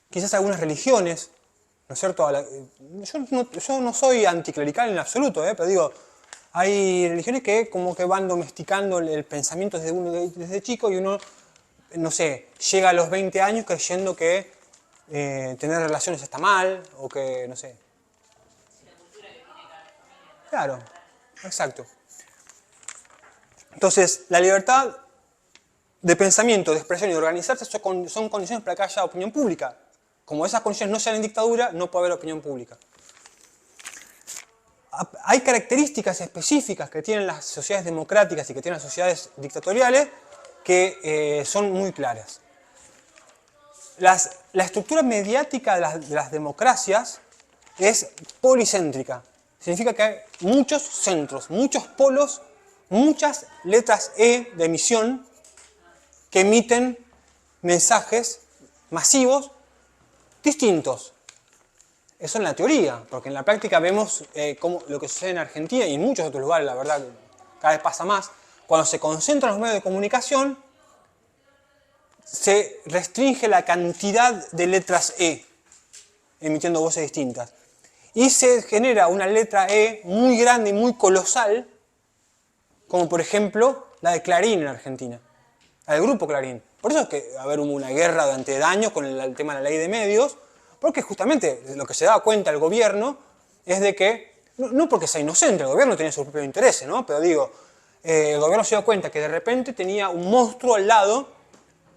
Quizás algunas religiones, ¿no es cierto? Yo no soy anticlerical en absoluto, pero digo, hay religiones que como que van domesticando el pensamiento desde chico y uno, no sé, llega a los 20 años creyendo que tener relaciones está mal, o que, no sé. Claro, exacto. Entonces, la libertad de pensamiento, de expresión y de organizarse son condiciones para que haya opinión pública. Como esas condiciones no sean en dictadura, no puede haber opinión pública. Hay características específicas que tienen las sociedades democráticas y que tienen las sociedades dictatoriales que son muy claras. La estructura mediática de las democracias es policéntrica. Significa que hay muchos centros, muchos polos, muchas letras E de emisión que emiten mensajes masivos distintos. Eso en la teoría, porque en la práctica vemos lo que sucede en Argentina y en muchos otros lugares, la verdad, cada vez pasa más. Cuando se concentran los medios de comunicación, se restringe la cantidad de letras E, emitiendo voces distintas. Y se genera una letra E muy grande y muy colosal, como por ejemplo la de Clarín en Argentina, la del grupo Clarín. Por eso es que hubo una guerra durante años con el tema de la ley de medios, porque justamente lo que se daba cuenta el gobierno es de que, no porque sea inocente, el gobierno tenía sus propios intereses, ¿no? Pero digo, el gobierno se dio cuenta que de repente tenía un monstruo al lado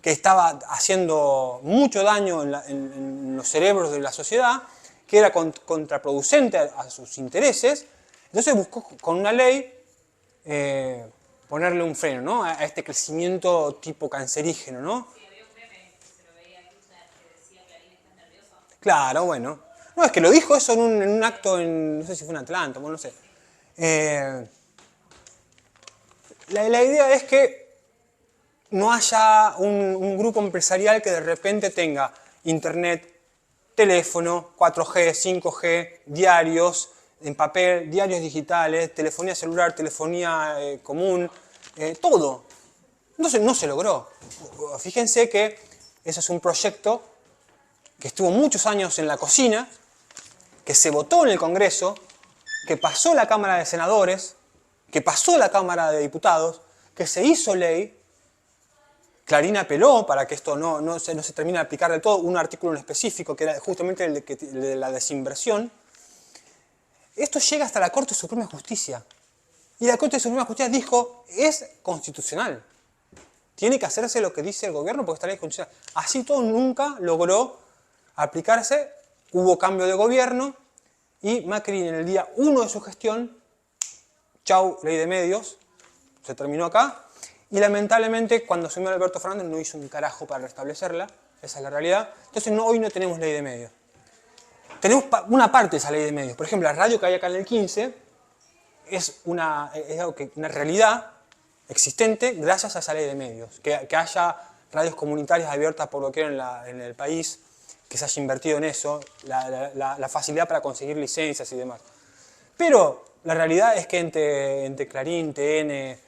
que estaba haciendo mucho daño en los cerebros de la sociedad, que era contraproducente a sus intereses. Entonces buscó con una ley ponerle un freno, ¿no? A este crecimiento tipo cancerígeno, ¿no?
Sí, había un meme que se lo veía a Kirchner que decía: Clarín, ¿estás nervioso?
Claro, bueno. No, es que lo dijo eso en un acto no sé si fue en Atlanta, bueno, no sé. La idea es que no haya un grupo empresarial que de repente tenga internet, teléfono, 4G, 5G, diarios en papel, diarios digitales, telefonía celular, telefonía común, todo. No se logró. Fíjense que ese es un proyecto que estuvo muchos años en la cocina, que se votó en el Congreso, que pasó la Cámara de Senadores, que pasó la Cámara de Diputados, que se hizo ley. Clarín apeló para que esto no se termine de aplicar del todo, un artículo en específico, que era justamente el de la desinversión. Esto llega hasta la Corte Suprema de Justicia. Y la Corte Suprema de Justicia dijo, es constitucional. Tiene que hacerse lo que dice el gobierno porque esta ley es constitucional. Así todo nunca logró aplicarse, hubo cambio de gobierno y Macri en el día 1 de su gestión, chau, ley de medios, se terminó acá. Y lamentablemente cuando asumió Alberto Fernández no hizo un carajo para restablecerla, esa es la realidad. Entonces hoy no tenemos ley de medios. Tenemos una parte de esa ley de medios. Por ejemplo, la radio que hay acá en el 15 es una realidad existente gracias a esa ley de medios. Que haya radios comunitarias abiertas por doquier en el país, que se haya invertido en eso, la facilidad para conseguir licencias y demás. Pero la realidad es que entre Clarín, TN,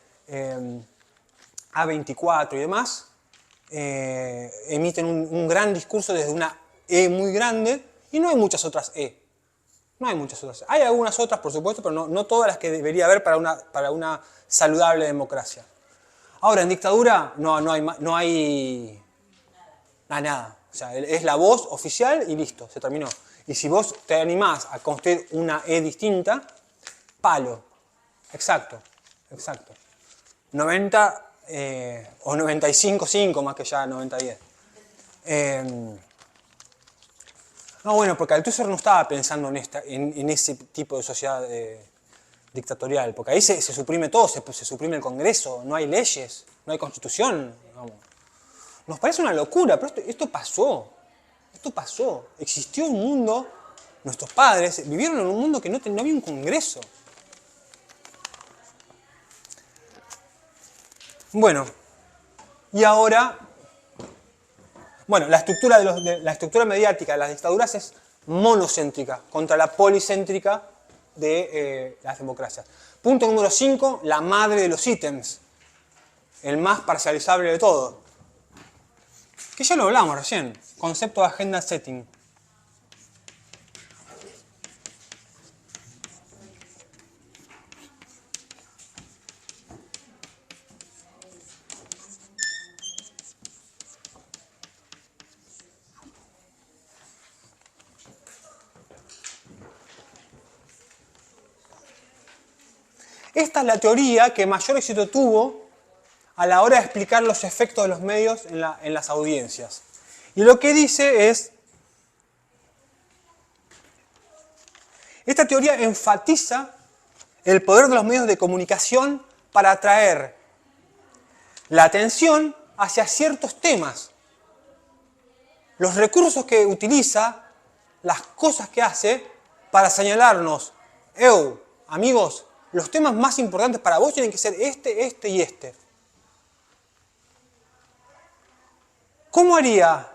A24 y demás, emiten un gran discurso desde una E muy grande y no hay muchas otras E. No hay muchas otras. Hay algunas otras, por supuesto, pero no todas las que debería haber para una saludable democracia. Ahora, en dictadura no hay nada. O sea, es la voz oficial y listo, se terminó. Y si vos te animás a construir una E distinta, palo. Exacto. 90 o 95-5 más que ya 90-10. No, bueno, porque Althusser no estaba pensando en ese tipo de sociedad dictatorial, porque ahí se suprime todo, se suprime el Congreso, no hay leyes, no hay constitución. Vamos. Nos parece una locura, pero esto pasó. Existió un mundo, nuestros padres vivieron en un mundo que no había un Congreso. Bueno, y ahora, la estructura mediática de las dictaduras es monocéntrica contra la policéntrica de las democracias. Punto número 5, la madre de los ítems, el más parcializable de todo. Que ya lo hablamos recién, concepto de agenda setting. Esta es la teoría que mayor éxito tuvo a la hora de explicar los efectos de los medios en las audiencias. Y lo que dice es, esta teoría enfatiza el poder de los medios de comunicación para atraer la atención hacia ciertos temas. Los recursos que utiliza, las cosas que hace para señalarnos, amigos, los temas más importantes para vos tienen que ser este y este. ¿Cómo haría?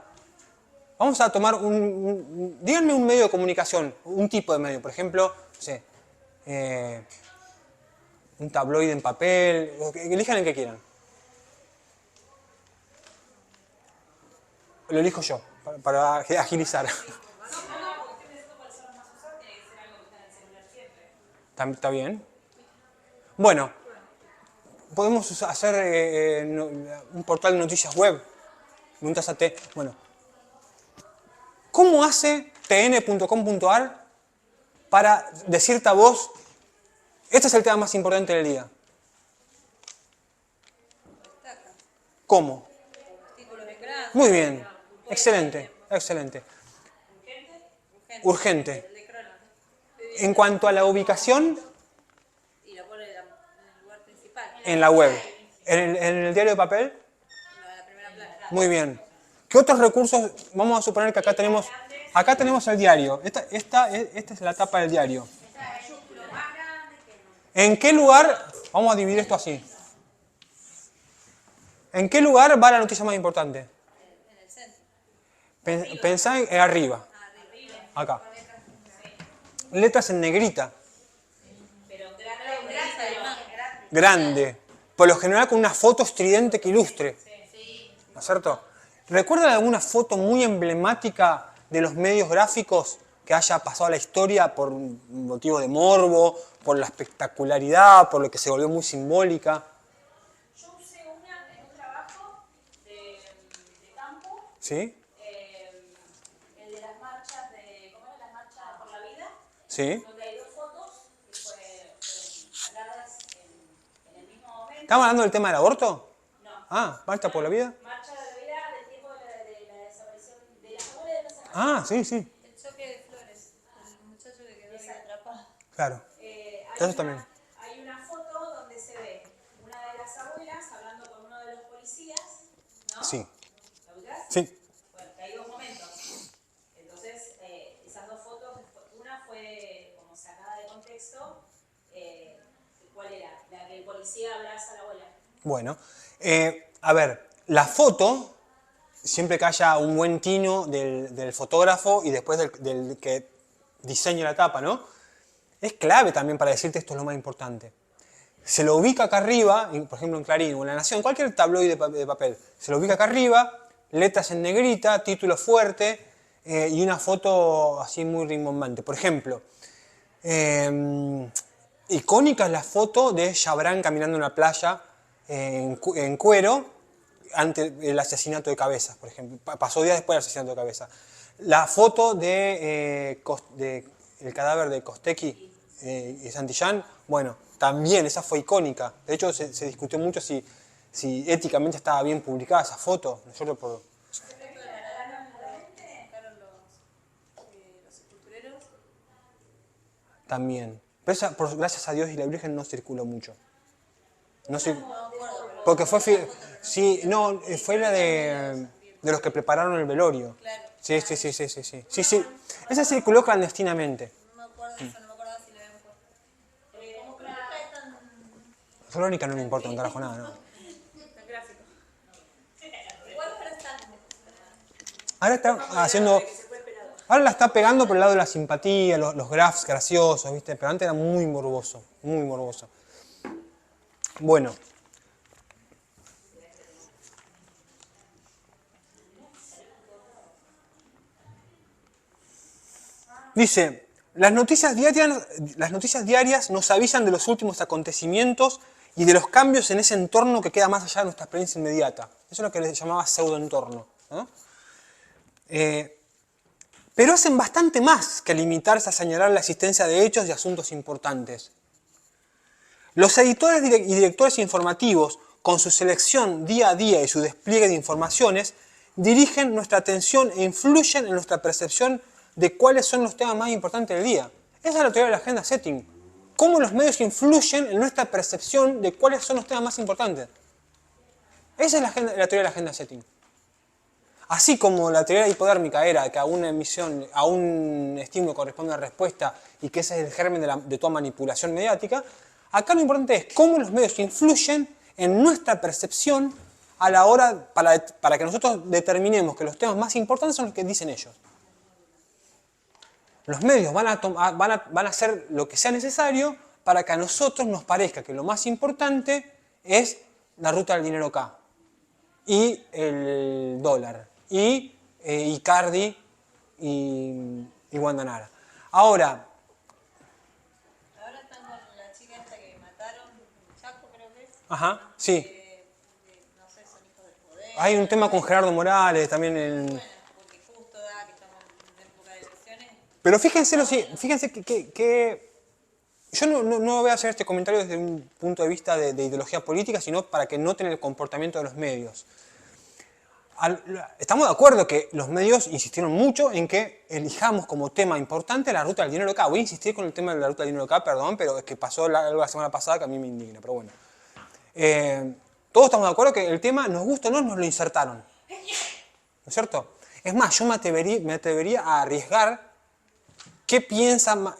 Vamos a tomar díganme un medio de comunicación, un tipo de medio, por ejemplo, no sé, un tabloide en papel, elijan el que quieran. Lo elijo yo, para agilizar. ¿Está bien? Bueno, podemos hacer un portal de noticias web. Bueno, ¿cómo hace tn.com.ar para decirte a vos, este es el tema más importante del día? ¿Cómo? Muy bien, excelente. Urgente. En cuanto a la ubicación,
Y lo pone en el lugar principal.
en la web. ¿En el diario de papel?
No, en la primera plana.
Muy bien. ¿Qué otros recursos? Vamos a suponer que acá tenemos el diario. Esta es la tapa del diario. ¿En qué lugar, vamos a dividir esto así, ¿en qué lugar va la noticia más importante?
En el centro.
Pensá en arriba, acá. Letras en negrita,
Pero grande,
grande. Por lo general con una foto estridente que ilustre. ¿No es cierto? ¿Recuerdan alguna foto muy emblemática de los medios gráficos que haya pasado a la historia por motivo de morbo, por la espectacularidad, por lo que se volvió muy simbólica?
Yo usé una en un trabajo de campo,
¿Sí?
el de las marchas ¿cómo era? Las marchas por la vida,
¿Sí?
donde hay dos fotos que fueron sacadas en el mismo momento.
¿Estamos hablando del tema del aborto?
No.
Ah, ¿Marcha por la vida?
Marcha de la vida del tiempo de la desaparición de las abuelas de los años.
Ah, sí, sí,
El choque de flores. El muchacho que quedó ahí atrapado.
claro. Eso también.
Hay una foto donde se ve una de las abuelas hablando con uno de los policías, ¿no?
Sí,
¿La ubicás?
sí.
Bueno, que hay dos momentos. Entonces, esas dos fotos, una fue como sacada de contexto. ¿Cuál era? La que el policía abraza a la abuela.
Bueno, a ver, la foto, siempre que haya un buen tino del fotógrafo y después del que diseña la tapa, ¿no? Es clave también para decirte esto es lo más importante. Se lo ubica acá arriba, por ejemplo en Clarín o en La Nación, cualquier tabloide de papel, se lo ubica acá arriba, letras en negrita, título fuerte y una foto así muy rimbombante. Por ejemplo, icónica es la foto de Chabrán caminando en una playa en cuero ante el asesinato de Cabezas, por ejemplo. Pasó días después del asesinato de Cabezas. La foto de el cadáver de Costecchi y Santillán, bueno, también esa fue icónica. De hecho, se discutió mucho si éticamente estaba bien publicada esa foto. Nosotros por...
Los escultureros.
También. Pero esa, gracias a Dios y la Virgen, no circuló mucho. No porque fue... Sí, no, fue la de los que prepararon el velorio. Sí. Sí. Esa circuló clandestinamente.
No me acuerdo de eso, no me acordaba si lo habían puesto. ¿Cómo que es tan
Verónica no le importa un carajo nada, ¿no?
gráfico? Igual ahora está.
Ahora está haciendo... Ahora la está pegando por el lado de la simpatía, los graphs graciosos, ¿viste? Pero antes era muy morboso, muy morboso. Bueno. Dice, las noticias diarias nos avisan de los últimos acontecimientos y de los cambios en ese entorno que queda más allá de nuestra experiencia inmediata. Eso es lo que les llamaba pseudoentorno, ¿no? Pero hacen bastante más que limitarse a señalar la existencia de hechos y asuntos importantes. Los editores y directores informativos, con su selección día a día y su despliegue de informaciones, dirigen nuestra atención e influyen en nuestra percepción de cuáles son los temas más importantes del día. Esa es la teoría de la agenda setting. Cómo los medios influyen en nuestra percepción de cuáles son los temas más importantes. Esa es la teoría de la agenda setting. Así como la teoría hipodérmica era que a una emisión, a un estímulo corresponde una respuesta y que ese es el germen de toda manipulación mediática, acá lo importante es cómo los medios influyen en nuestra percepción a la hora para que nosotros determinemos que los temas más importantes son los que dicen ellos. Los medios van a hacer lo que sea necesario para que a nosotros nos parezca que lo más importante es la ruta del dinero K y el dólar y Icardi y Wanda Nara. Ahora
Están con la chica esta que mataron, Chaco creo que es.
ajá, sí.
No sé, son hijos del poder.
Hay un tema con Gerardo Morales también
Bueno, porque justo da que estamos en época de elecciones.
Pero fíjense que yo no voy a hacer este comentario desde un punto de vista de ideología política, sino para que noten el comportamiento de los medios. Estamos de acuerdo que los medios insistieron mucho en que elijamos como tema importante la ruta del dinero K. Voy a insistir con el tema de la ruta del dinero K, perdón, pero es que pasó algo la semana pasada que a mí me indigna, pero bueno. Todos estamos de acuerdo que el tema, nos gusta o no, nos lo insertaron. ¿No es cierto? Es más, yo me atrevería a arriesgar qué piensa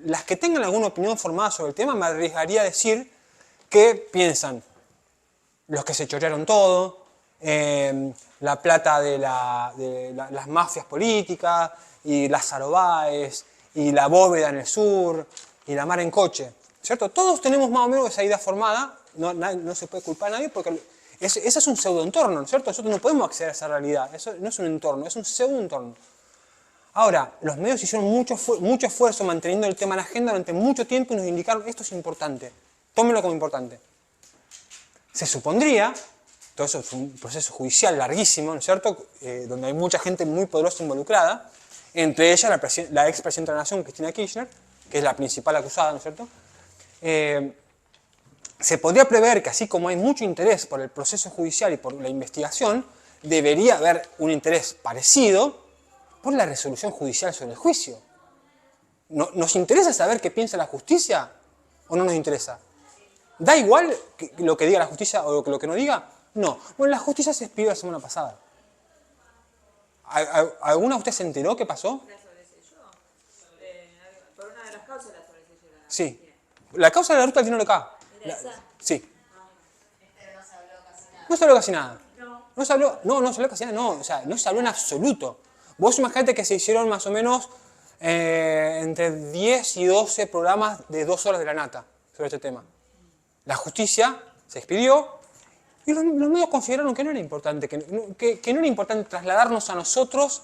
las que tengan alguna opinión formada sobre el tema, me arriesgaría a decir que piensan los que se chorearon todo, la plata de las mafias políticas, y las Arobaes, y la bóveda en el sur, y la mar en coche, ¿cierto? Todos tenemos más o menos esa idea formada, no se puede culpar a nadie porque ese es un pseudoentorno, ¿no es cierto? Nosotros no podemos acceder a esa realidad, eso no es un entorno, es un pseudoentorno. Ahora, los medios hicieron mucho esfuerzo manteniendo el tema en la agenda durante mucho tiempo y nos indicaron esto es importante, tómenlo como importante. Se supondría, todo eso es un proceso judicial larguísimo, ¿no es cierto?, donde hay mucha gente muy poderosa involucrada, entre ellas la expresidenta de la Nación, Cristina Kirchner, que es la principal acusada, ¿no es cierto? Se podría prever que así como hay mucho interés por el proceso judicial y por la investigación, debería haber un interés parecido por la resolución judicial sobre el juicio. ¿Nos interesa saber qué piensa la justicia o no nos interesa? ¿Da igual lo que diga la justicia o lo que no diga? No. Bueno, la justicia se expidió la semana pasada. ¿Alguna de ustedes se enteró qué pasó?
¿La sobreselló? Por una de las causas la sobreselló.
Sí. La causa de la ruta del dinero acá. Sí.
Pero no se habló casi nada.
No se habló casi nada. No se habló casi nada, no. O sea, no se habló en absoluto. Vos imaginate que se hicieron más o menos entre 10 y 12 programas de 2 horas de la nata sobre este tema. La justicia se expidió y los medios consideraron que no era importante, que no era importante trasladarnos a nosotros,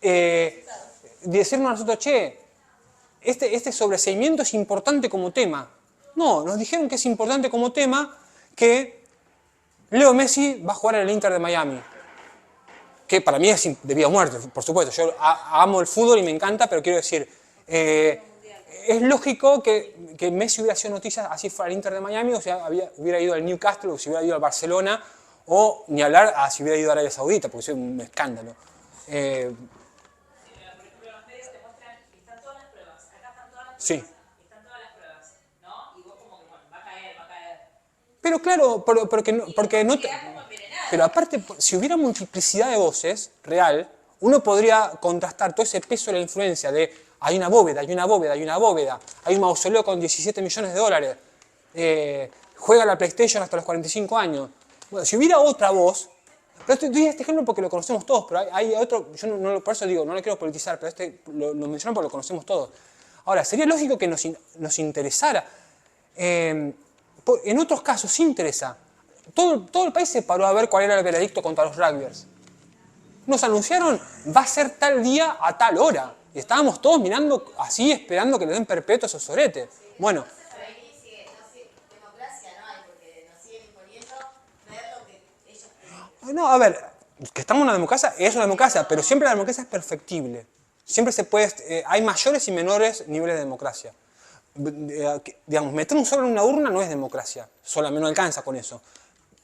decirnos a nosotros, che, este sobreseimiento es importante como tema. No, nos dijeron que es importante como tema que Leo Messi va a jugar en el Inter de Miami. Que para mí es de vida o muerte, por supuesto. Yo amo el fútbol y me encanta, pero quiero decir, es lógico que Messi hubiera sido noticia así fuera al Inter de Miami, o sea, hubiera ido al Newcastle, o si hubiera ido al Barcelona, o ni hablar si hubiera ido a Arabia Saudita, porque es un escándalo.
Por ejemplo, los medios te muestran que están todas las pruebas. Acá están todas las pruebas.
Sí.
Están todas las pruebas, ¿no? Y vos como que, bueno, va a caer.
Pero claro, porque no te...
Quedás como envenenado.
Pero aparte, si hubiera multiplicidad de voces real, uno podría contrastar todo ese peso de la influencia de hay una bóveda, hay una bóveda, hay una bóveda, hay un mausoleo con 17 millones de dólares, juega la PlayStation hasta los 45 años. Bueno, si hubiera otra voz, pero doy este ejemplo porque lo conocemos todos, pero hay otro, yo por eso digo, no lo quiero politizar, pero lo menciono porque lo conocemos todos. Ahora, sería lógico que nos interesara. En otros casos sí interesa. Todo el país se paró a ver cuál era el veredicto contra los rugbyers. Nos anunciaron, va a ser tal día a tal hora. Y estábamos todos mirando así, esperando que le den perpetuo a esos soretes. Bueno.
Pero ahí democracia no hay, porque nos siguen imponiendo ver lo que ellos creen.
No, a ver, que estamos en una democracia, es una democracia, pero siempre la democracia es perfectible. Siempre se puede, hay mayores y menores niveles de democracia. Digamos, meter un solo en una urna no es democracia, solamente no alcanza con eso.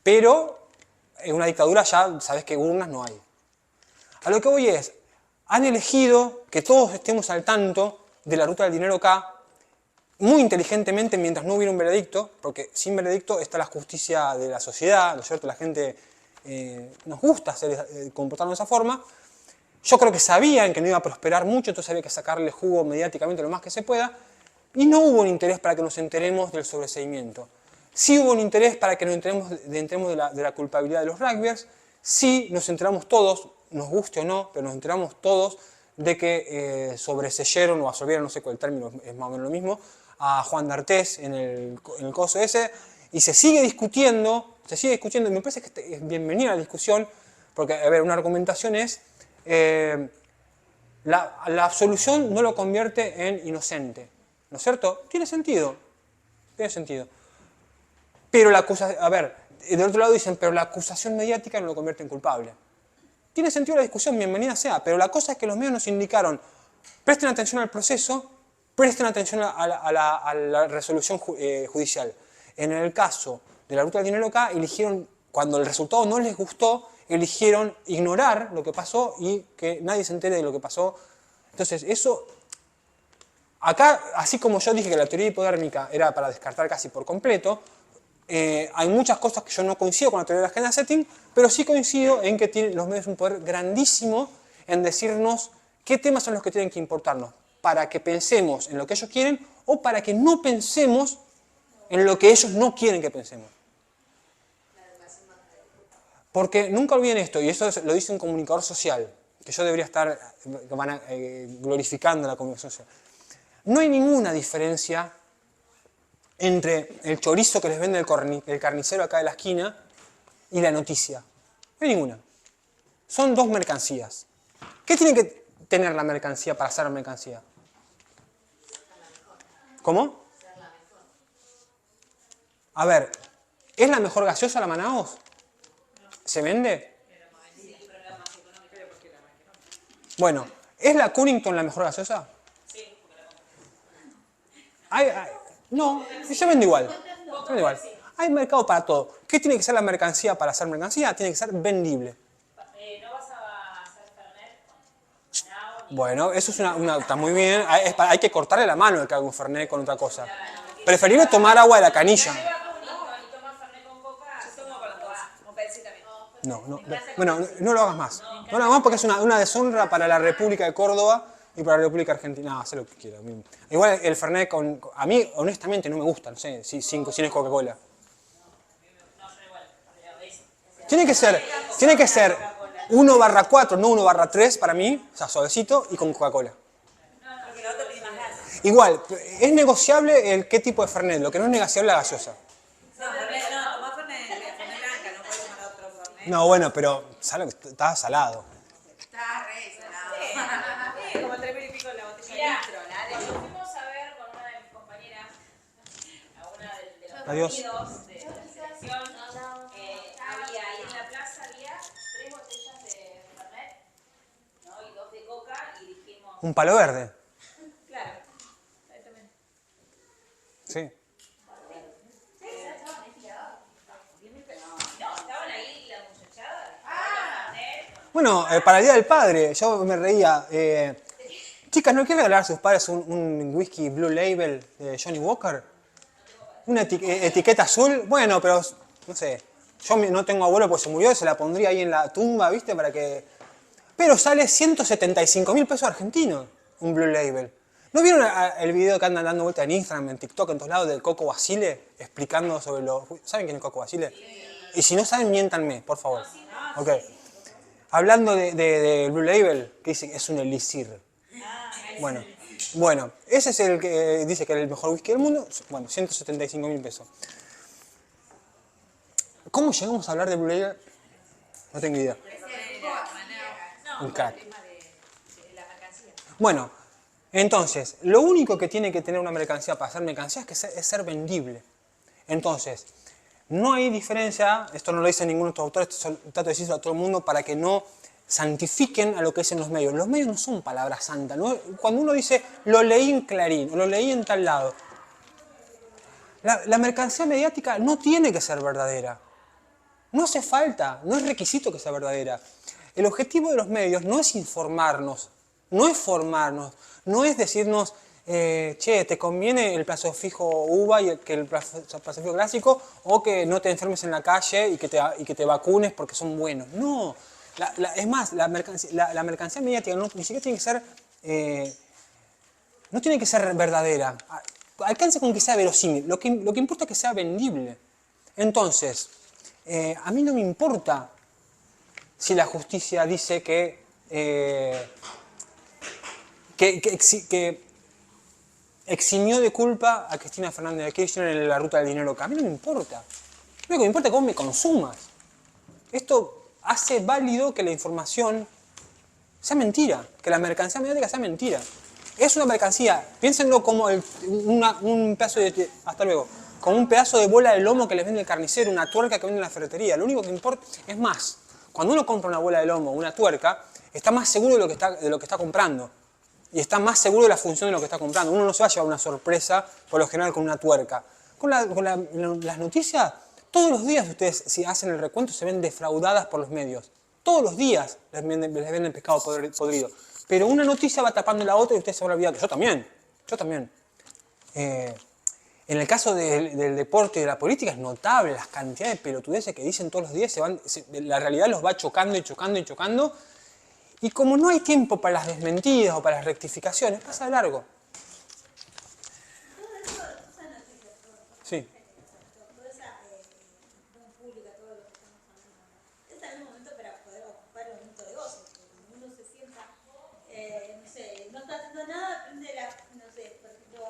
Pero en una dictadura ya sabes que urnas no hay. A lo que voy es, han elegido que todos estemos al tanto de la ruta del dinero acá, muy inteligentemente mientras no hubiera un veredicto, porque sin veredicto está la justicia de la sociedad, ¿no es cierto? La gente nos gusta comportarnos de esa forma. Yo creo que sabían que no iba a prosperar mucho, entonces había que sacarle jugo mediáticamente lo más que se pueda, y no hubo un interés para que nos enteremos del sobreseimiento. Sí hubo un interés para que nos enteremos de la culpabilidad de los rugbyers, sí nos enteramos todos, nos guste o no, pero nos enteramos todos de que sobreseyeron o absolvieron, no sé cuál término, es más o menos lo mismo, a Juan D'Artés en el coso ese, y se sigue discutiendo, y me parece que es bienvenida la discusión, porque, a ver, una argumentación es, la absolución no lo convierte en inocente, ¿no es cierto? Tiene sentido, pero la acusación, a ver, del otro lado dicen, pero la acusación mediática no lo convierte en culpable. Tiene sentido la discusión, bienvenida sea, pero la cosa es que los medios nos indicaron, presten atención al proceso, presten atención a la resolución judicial. En el caso de la ruta del dinero acá, eligieron, cuando el resultado no les gustó, eligieron ignorar lo que pasó y que nadie se entere de lo que pasó. Entonces, eso, acá, así como yo dije que la teoría hipodérmica era para descartar casi por completo, hay muchas cosas que yo no coincido con la teoría de la agenda setting, pero sí coincido en que tienen los medios un poder grandísimo en decirnos qué temas son los que tienen que importarnos. para que pensemos en lo que ellos quieren o para que no pensemos en lo que ellos no quieren que pensemos. Porque nunca olviden esto, y eso lo dice un comunicador social, que yo debería estar glorificando la comunicación social. No hay ninguna diferencia entre el chorizo que les vende el carnicero acá de la esquina y la noticia. No hay ninguna. Son dos mercancías. ¿Qué tiene que tener la mercancía para ser mercancía? ¿Cómo? A ver, ¿es la mejor gaseosa la Manaos? ¿Se vende? Bueno, ¿es la Cunnington la mejor gaseosa? No, se vende igual. Se vende igual. Hay mercado para todo. ¿Qué tiene que ser la mercancía para ser mercancía? Tiene que ser vendible.
¿No vas a hacer Fernet con Manao?
Bueno, eso es está muy bien. Hay que cortarle la mano al que haga un Fernet con otra cosa. Preferible tomar agua de la canilla.
¿Y tomar Fernet con coca?
Yo tomo con las dos, con Pepsi también.
No. Bueno, no lo hagas más. No lo hagas más porque es una deshonra para la República de Córdoba y para la República Argentina. No, haz lo que quieras. Igual el Fernet a mí, honestamente, no me gusta. No sé, si es Coca-Cola. Tiene que ser 1/4, no 1/3 para mí, o sea, suavecito y con Coca-Cola.
Porque la otra tiene más gas.
Igual, es negociable qué tipo de Fernet, lo que no es negociable es la gaseosa.
No, tomá Fernet blanca, no puedes tomar otro Fernet.
No, bueno, pero estaba salado.
Está re salado.
Sí, como 3.000 y pico en la botella de
Mirá,
litro.
cuando fuimos a ver con una de mis compañeras a una de los
Adiós.
partidos de la selección, había ahí en la plaza había 3 botellas de Fernet, ¿no? Y 2 de coca y dijimos,
Un palo verde.
Claro. Exactamente.
Sí.
no, estaban ahí la muchachada, Fernet,
Bueno, para el Día del Padre, yo me reía. Chicas, ¿no quieren regalar a sus padres un whisky Blue Label de Johnny Walker? Una etiqueta azul. Bueno, pero no sé. Yo no tengo abuelo porque se murió y se la pondría ahí en la tumba, ¿viste? Para que... Pero sale 175.000 pesos argentinos un Blue Label. ¿No vieron el video que andan dando vuelta en Instagram, en TikTok, en todos lados, del Coco Basile? Explicando sobre los... ¿Saben quién es Coco Basile? Y si no saben, miéntanme, por favor. Ok. Hablando de Blue Label, que dice que es un elixir. Bueno, ese es el que dice que es el mejor whisky del mundo. Bueno, 175.000 pesos. ¿Cómo llegamos a hablar de Blue Label? No tengo idea. Un crack. Bueno, entonces, lo único que tiene que tener una mercancía para ser mercancía es ser vendible. Entonces, no hay diferencia, esto no lo dice ningún otro autor, esto trato de decirlo a todo el mundo para que no santifiquen a lo que dicen los medios. Los medios no son palabras santas. ¿No? Cuando uno dice, lo leí en Clarín, o lo leí en tal lado, la mercancía mediática no tiene que ser verdadera. No hace falta, no es requisito que sea verdadera. El objetivo de los medios no es informarnos, no es formarnos, no es decirnos, che, ¿te conviene el plazo fijo UVA y el plazo fijo clásico o que no te enfermes en la calle y que te vacunes porque son buenos? No. Es más, la mercancía mediática ni siquiera tiene que ser, no tiene que ser verdadera. Alcanza con que sea verosímil. Lo que importa es que sea vendible. Entonces, a mí no me importa si la justicia dice que eximió de culpa a Cristina Fernández de Kirchner en la ruta del dinero. A mí no me importa. Lo que me importa es cómo me consumas. Esto hace válido que la información sea mentira, que la mercancía mediática sea mentira. Es una mercancía, piénsenlo como un pedazo de... Hasta luego. Como un pedazo de bola de lomo que les vende el carnicero, una tuerca que vende en la ferretería. Lo único que importa es más. Cuando uno compra una bola de lomo o una tuerca, está más seguro de lo que está comprando. Y está más seguro de la función de lo que está comprando. Uno no se va a llevar una sorpresa, por lo general, con una tuerca. Con las noticias, todos los días ustedes, si hacen el recuento, se ven defraudadas por los medios. Todos los días les venden pescado podrido. Pero una noticia va tapando la otra y ustedes se van olvidando. Yo también. En el caso del deporte y de la política es notable las cantidades de pelotudeces que dicen todos los días. La realidad los va chocando y chocando y chocando. Y como no hay tiempo para las desmentidas o para las rectificaciones, pasa de largo.
Todo eso, esa noticia,
Sí.
toda esa opinión pública, todo lo que estamos hablando ahora, es también un momento para poder ocupar un minuto de gozo, porque cuando uno se sienta, no sé, no está haciendo nada, aprende no sé, por ejemplo,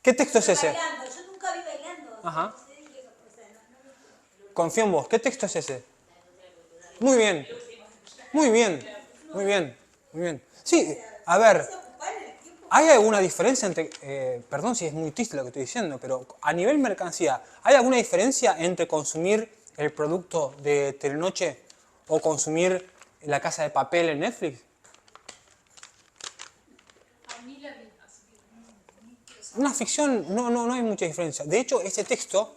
¿Qué texto es ese?
bailando. Yo nunca vi bailando.
Ajá.
No sé ni qué, o sea, no
Confío en vos. ¿Qué texto es ese? Muy bien. Muy bien. Muy bien. Muy bien. Sí, a ver. ¿Hay alguna diferencia entre, perdón si es muy triste lo que estoy diciendo, pero a nivel mercancía, ¿hay alguna diferencia entre consumir el producto de Telenoche o consumir La Casa de Papel en Netflix?
A mí la vi, así que
Una ficción no hay mucha diferencia. De hecho, este texto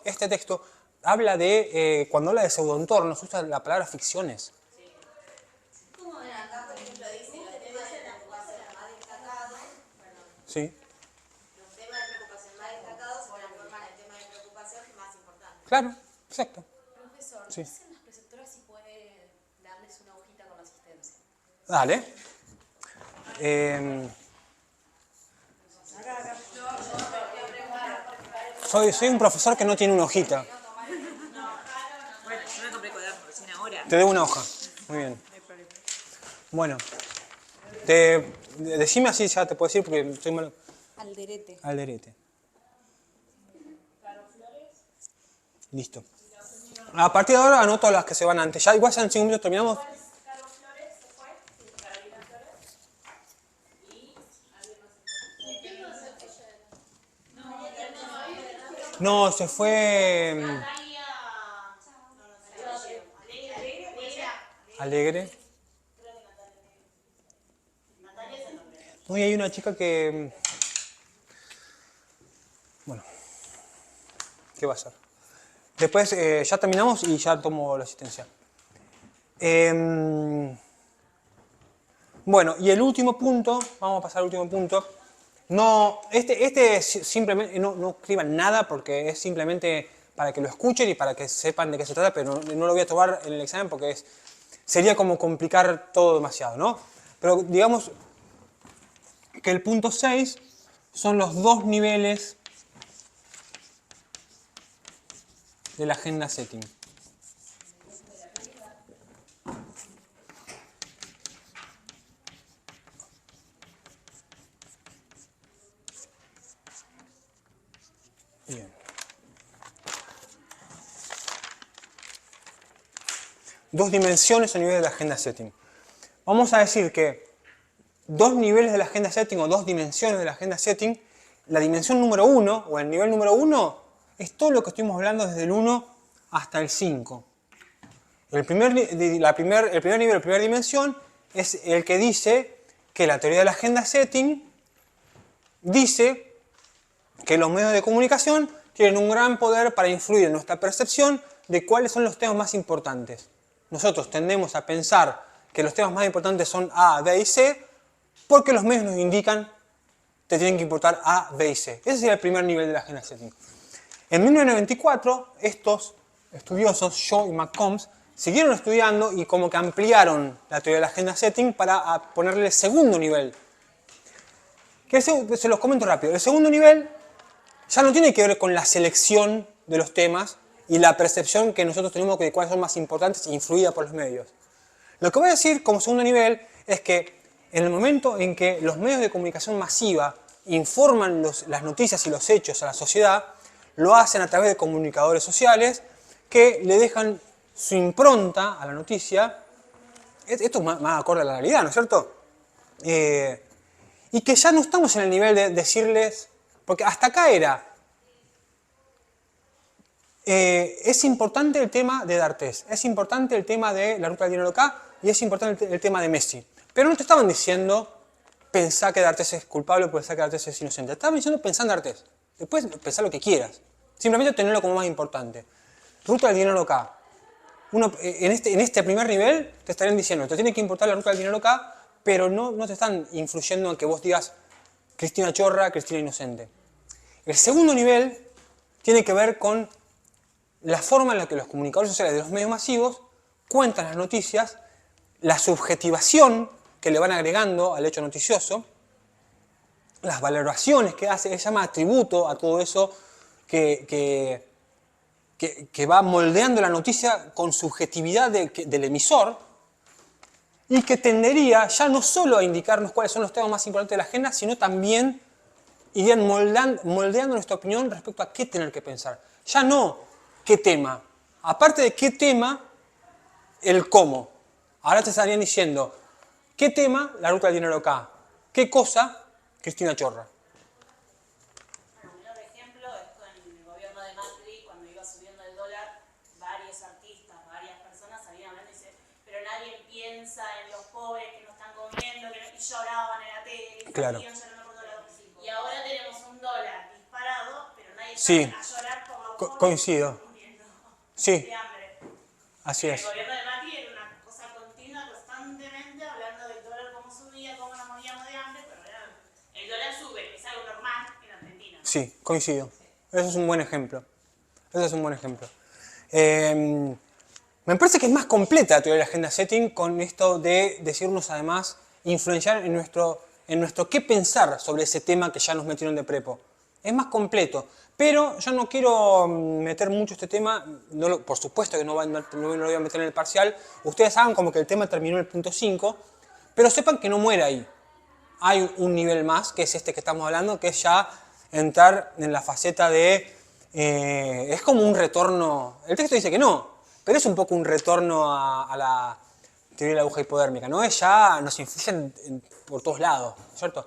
habla de, cuando habla de pseudoentornos, usa la palabra ficciones.
Bueno, acá por ejemplo dice los temas de preocupación más destacados,
Sí,
los temas de preocupación más destacados se transforman en temas de preocupación más importantes.
claro, exacto.
Profesor,
Sí.
dicen las preceptoras si puede darles una hojita con la asistencia.
Dale. Soy un profesor que no tiene una hojita.
Bueno, yo me compré cuaderno recién ahora.
Te debo una hoja. Muy bien.
No hay problema.
Bueno. Decime así, ya te puedo decir porque estoy mal.
Alderete.
Alderete. Listo. A partir de ahora anoto las que se van antes. Ya igual ya en 5 minutos terminamos. No, se fue Alegre. No, y hay una chica que... Bueno, ¿qué va a hacer? Después ya terminamos y ya tomo la asistencia. Bueno, y el último punto, vamos a pasar al último punto. No, simplemente no escriban nada porque es simplemente para que lo escuchen y para que sepan de qué se trata, pero no lo voy a tomar en el examen porque sería como complicar todo demasiado, ¿no? Pero digamos que el punto 6 son los 2 niveles de la agenda setting. Bien. Dos dimensiones o niveles de la agenda setting. Vamos a decir que 2 niveles de la agenda setting o 2 dimensiones de la agenda setting, la dimensión número 1 o el nivel número 1 es todo lo que estuvimos hablando desde el 1 hasta el 5. El primer nivel, la primera dimensión es el que dice que la teoría de la agenda setting dice que los medios de comunicación tienen un gran poder para influir en nuestra percepción de cuáles son los temas más importantes. Nosotros tendemos a pensar que los temas más importantes son A, B y C porque los medios nos indican que tienen que importar A, B y C. Ese sería el primer nivel de la agenda setting. En 1994, estos estudiosos, Shaw y McCombs, siguieron estudiando y como que ampliaron la teoría de la agenda setting para ponerle el segundo nivel. Que se los comento rápido. El segundo nivel ya no tiene que ver con la selección de los temas y la percepción que nosotros tenemos de cuáles son más importantes e influida por los medios. Lo que voy a decir como segundo nivel es que en el momento en que los medios de comunicación masiva informan las noticias y los hechos a la sociedad, lo hacen a través de comunicadores sociales que le dejan su impronta a la noticia. Esto es más acorde a la realidad, ¿no es cierto? Y que ya no estamos en el nivel de decirles, porque hasta acá era, es importante el tema de D'Artés, es importante el tema de la ruta del dinero acá y es importante el tema de Messi. Pero no te estaban diciendo, pensá que D'Artés es culpable o pensá que D'Artés es inocente. Te estaban diciendo, pensá en D'Artés. Después pensá lo que quieras. Simplemente tenerlo como más importante. Ruta del dinero acá. En este primer nivel te estarían diciendo, te tiene que importar la ruta del dinero acá, pero no te están influyendo en que vos digas Cristina Chorra, Cristina Inocente. El segundo nivel tiene que ver con la forma en la que los comunicadores sociales de los medios masivos cuentan las noticias la subjetivación que le van agregando al hecho noticioso, las valoraciones que hace, él llama atributo a todo eso que va moldeando la noticia con subjetividad del emisor y que tendería ya no solo a indicarnos cuáles son los temas más importantes de la agenda, sino también irían moldeando nuestra opinión respecto a qué tener que pensar. Ya no qué tema. Aparte de qué tema, el cómo. Ahora te estarían diciendo, ¿qué tema? La ruta del dinero acá. ¿Qué cosa? Cristina Chorra.
Bueno, un claro ejemplo es con el gobierno de Macri, cuando iba subiendo el dólar, varios artistas, varias personas salían hablando y dicen, pero nadie piensa en los pobres que no están comiendo, que no, y lloraban en la tele, y
Claro.
seguían llorando por todos lados. Y ahora tenemos un dólar disparado, pero nadie
Sí.
sale a llorar por los pobres
Coincido.
que están muriendo
Sí,
de hambre.
así
El
es.
gobierno de Macri era una cosa continua, constantemente, hablando del dólar, cómo subía, cómo nos moríamos de hambre, pero el dólar sube, es algo normal en Argentina.
Sí, coincido. Eso es un buen ejemplo. Eso es un buen ejemplo. Me parece que es más completa la teoría de la agenda setting con esto de decirnos además, influenciar en nuestro qué pensar sobre ese tema que ya nos metieron de prepo. Es más completo. Pero yo no quiero meter mucho este tema, por supuesto que no lo voy a meter en el parcial. Ustedes hagan como que el tema terminó en el punto 5, pero sepan que no muere ahí. Hay un nivel más, que es este que estamos hablando, que es ya entrar en la faceta de... es como un retorno... El texto dice que no, pero es un poco un retorno a la teoría de la aguja hipodérmica, ¿no? Es ya nos influyen por todos lados, ¿cierto?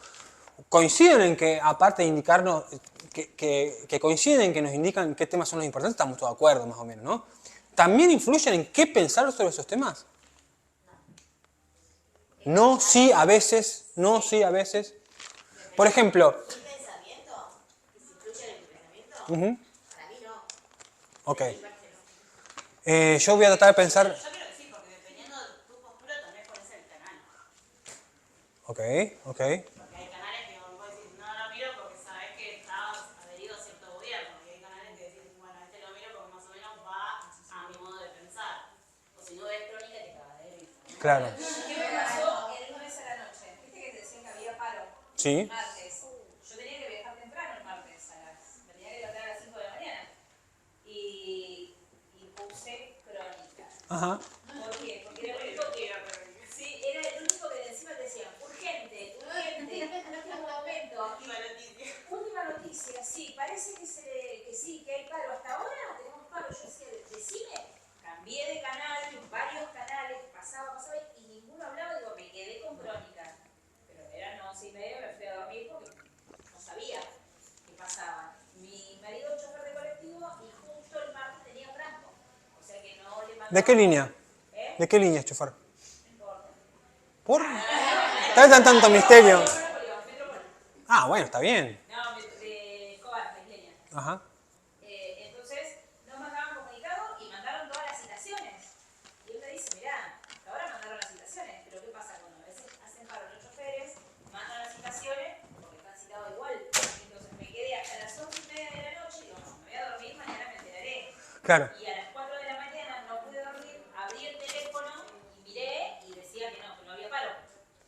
Coinciden en que, aparte de indicarnos... Que coinciden en que nos indican qué temas son los importantes, estamos todos de acuerdo, más o menos, ¿no? ¿También influyen en qué pensar sobre esos temas? No, sí, a veces. No, sí, a veces. Por ejemplo...
¿Mi pensamiento? ¿Se influye en mi pensamiento?
Ujú.
Para mí no.
Ok. Yo voy a tratar de pensar...
Yo creo que sí, porque dependiendo de tu postura también puede ser el canal.
Ok.
Porque hay canales que vos decís, no lo miro porque sabés que estás adherido a cierto gobierno. Y hay canales que decís, bueno, este lo miro porque más o menos va a mi modo de pensar. O si no ves crónica te cagas de risa.
Claro.
¿Qué me pasó el lunes a la noche? Viste que te decían que había paro.
Sí.
Martes. Yo tenía que viajar temprano el martes. Me tenía que levantar a las 5 de la mañana. Y puse crónica.
Ajá.
¿Por qué? Porque era el único que era crónica. Sí, era el único que encima te decían, urgente, último momento. Última noticia, sí, parece que sí, que hay paro. Hasta ahora tenemos paro. Yo decía, decime, cambié de canal, varios canales, pasaba, y ninguno hablaba, digo, me quedé con crónica. Pero eran 11:30, me fui a dormir porque no sabía qué pasaba. Mi marido es chofer de colectivo y justo el martes tenía franco. O sea que no le mandaba.
¿De qué línea?
¿Eh?
¿De qué línea es chofer?
No importa.
¿Por? ¿Está tanto misterio? Ah, bueno, está bien.
No, de Cobar, de Isleña.
Ajá.
Entonces, nos mandaban comunicado y mandaron todas las citaciones. Y él me dice, mirá, hasta ahora mandaron las citaciones, pero ¿qué pasa cuando a veces hacen paro los choferes, mandan las citaciones, porque están citados igual? Entonces me quedé hasta las 11:30 de la noche y digo, no, me voy a dormir, mañana me enteraré.
Claro.
Y a las 4 de la mañana no pude dormir, abrí el teléfono y miré y decía que no había paro.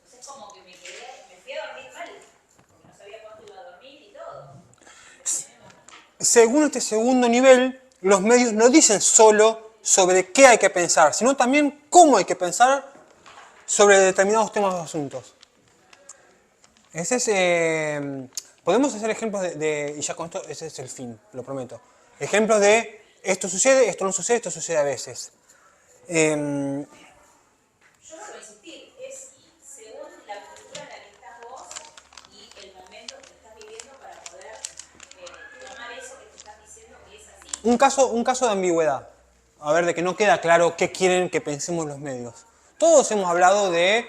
Entonces como que me fui a dormir mal, porque no sabía cuándo iba a dormir y todo.
Según este segundo nivel, los medios no dicen solo sobre qué hay que pensar, sino también cómo hay que pensar sobre determinados temas o asuntos. Ese es, podemos hacer ejemplos y ya con esto, ese es el fin, lo prometo. Ejemplos de esto sucede, esto no sucede, esto sucede a veces.
Yo no lo voy a insistir, es según la cultura en la que estás vos y el momento que estás viviendo para poder tomar eso que te estás diciendo que es así.
Un caso de ambigüedad. A ver, de que no queda claro qué quieren que pensemos los medios. Todos hemos hablado de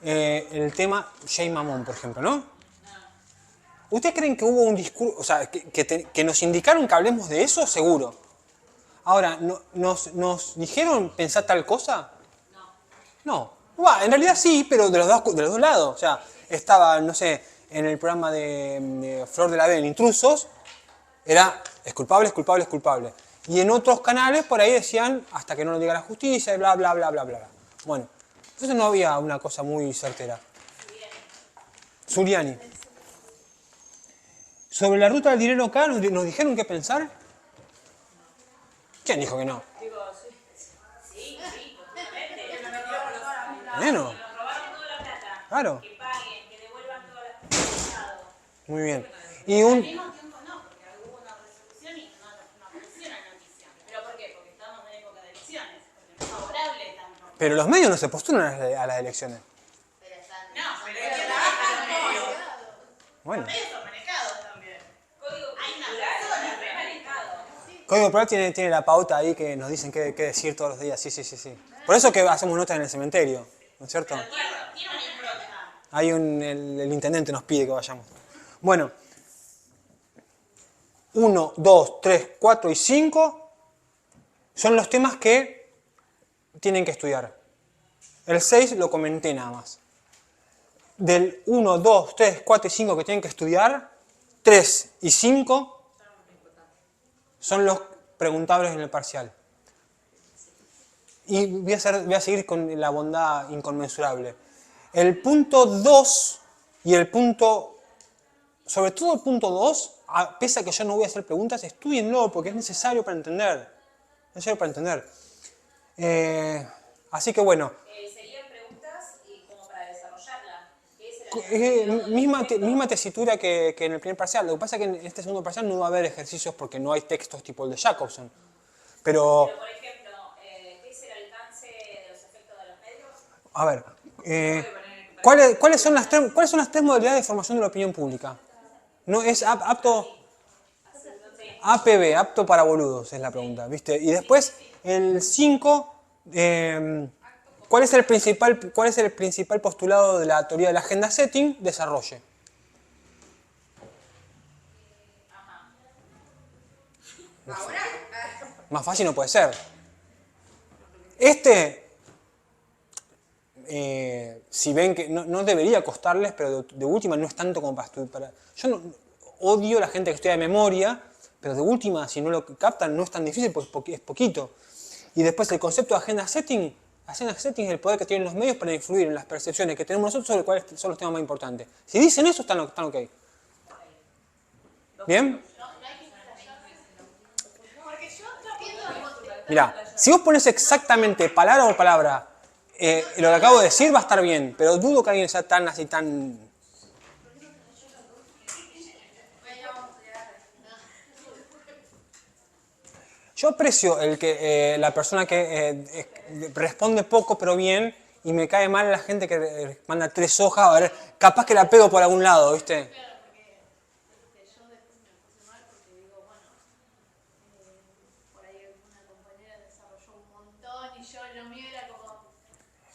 el tema Jay Mamón, por ejemplo, ¿no? ¿Ustedes creen que hubo un discurso, o sea, que nos indicaron que hablemos de eso? Seguro. Ahora, ¿nos dijeron pensar tal cosa? No. Bueno, en realidad sí, pero de los dos lados. O sea, estaba, no sé, en el programa de Flor de la B, en Intrusos, era es culpable, es culpable, es culpable. Y en otros canales por ahí decían hasta que no lo diga la justicia, y bla, bla, bla, bla, bla. Bueno, Entonces no había una cosa muy certera. Zuliani. Sobre la ruta del dinero acá, ¿nos dijeron qué pensar? ¿Quién dijo que no?
Sí, totalmente.
Bueno,
Nos robaron toda la plata.
claro.
Que paguen, que devuelvan toda la plata al Estado.
Muy bien. Y un...
Al mismo tiempo no, porque hubo una resolución y no apareció la noticia. ¿Pero por qué? Porque estamos en época de elecciones, porque no es favorable tanto.
Pero los medios no se postulan a las elecciones.
Pero están.
No, pero hay que trabajar los medios.
Bueno.
Los medios son manejados también.
Código
Hay una
cultural
persona
y remanejado.
Código Plural tiene la pauta ahí que nos dicen qué decir todos los días. Sí, sí, sí, sí. Por eso que hacemos notas en el cementerio, ¿no es cierto?
Tiene una impronta.
Hay el intendente nos pide que vayamos. Bueno. 1, 2, 3, 4 y 5 son los temas que tienen que estudiar. El 6 lo comenté nada más. Del 1, 2, 3, 4 y 5 que tienen que estudiar, 3 y 5 son los preguntables en el parcial. Y voy a seguir con la bondad inconmensurable. El punto 2 y el punto, sobre todo el punto 2, pese a que yo no voy a hacer preguntas, estudienlo porque es necesario para entender. Es necesario para entender. Así que bueno.
Serían preguntas y como para desarrollarla. ¿Qué es el
Misma tesitura que en el primer parcial. Lo que pasa es que en este segundo parcial no va a haber ejercicios porque no hay textos tipo el de Jacobson. Pero
Pero, por ejemplo, ¿qué es el alcance de los efectos de los medios?
a ver, ¿cuáles son las tres modalidades de formación de la opinión pública? No es apto. APB, apto para boludos, es la pregunta, ¿viste? Y después, el 5, ¿cuál es el principal postulado de la teoría de la agenda setting? Desarrolle. Más fácil no puede ser. Si ven que no debería costarles, pero de última no es tanto como para estudiar. Yo odio la gente que estudia de memoria, pero de última, si no lo captan, no es tan difícil porque es poquito. Y después el concepto de agenda setting es el poder que tienen los medios para influir en las percepciones que tenemos nosotros sobre cuáles son los temas más importantes. Si dicen eso, están ok. ¿Bien? Mirá, si vos pones exactamente palabra por palabra lo que acabo de decir, va a estar bien, pero dudo que alguien sea tan así, tan... Yo aprecio la persona que responde poco pero bien y me cae mal la gente que manda 3 hojas, a ver, capaz que la pego por algún lado, ¿viste?
Claro, porque yo después me puse mal porque digo, bueno, por ahí alguna compañera desarrolló un montón y yo lo mío era como...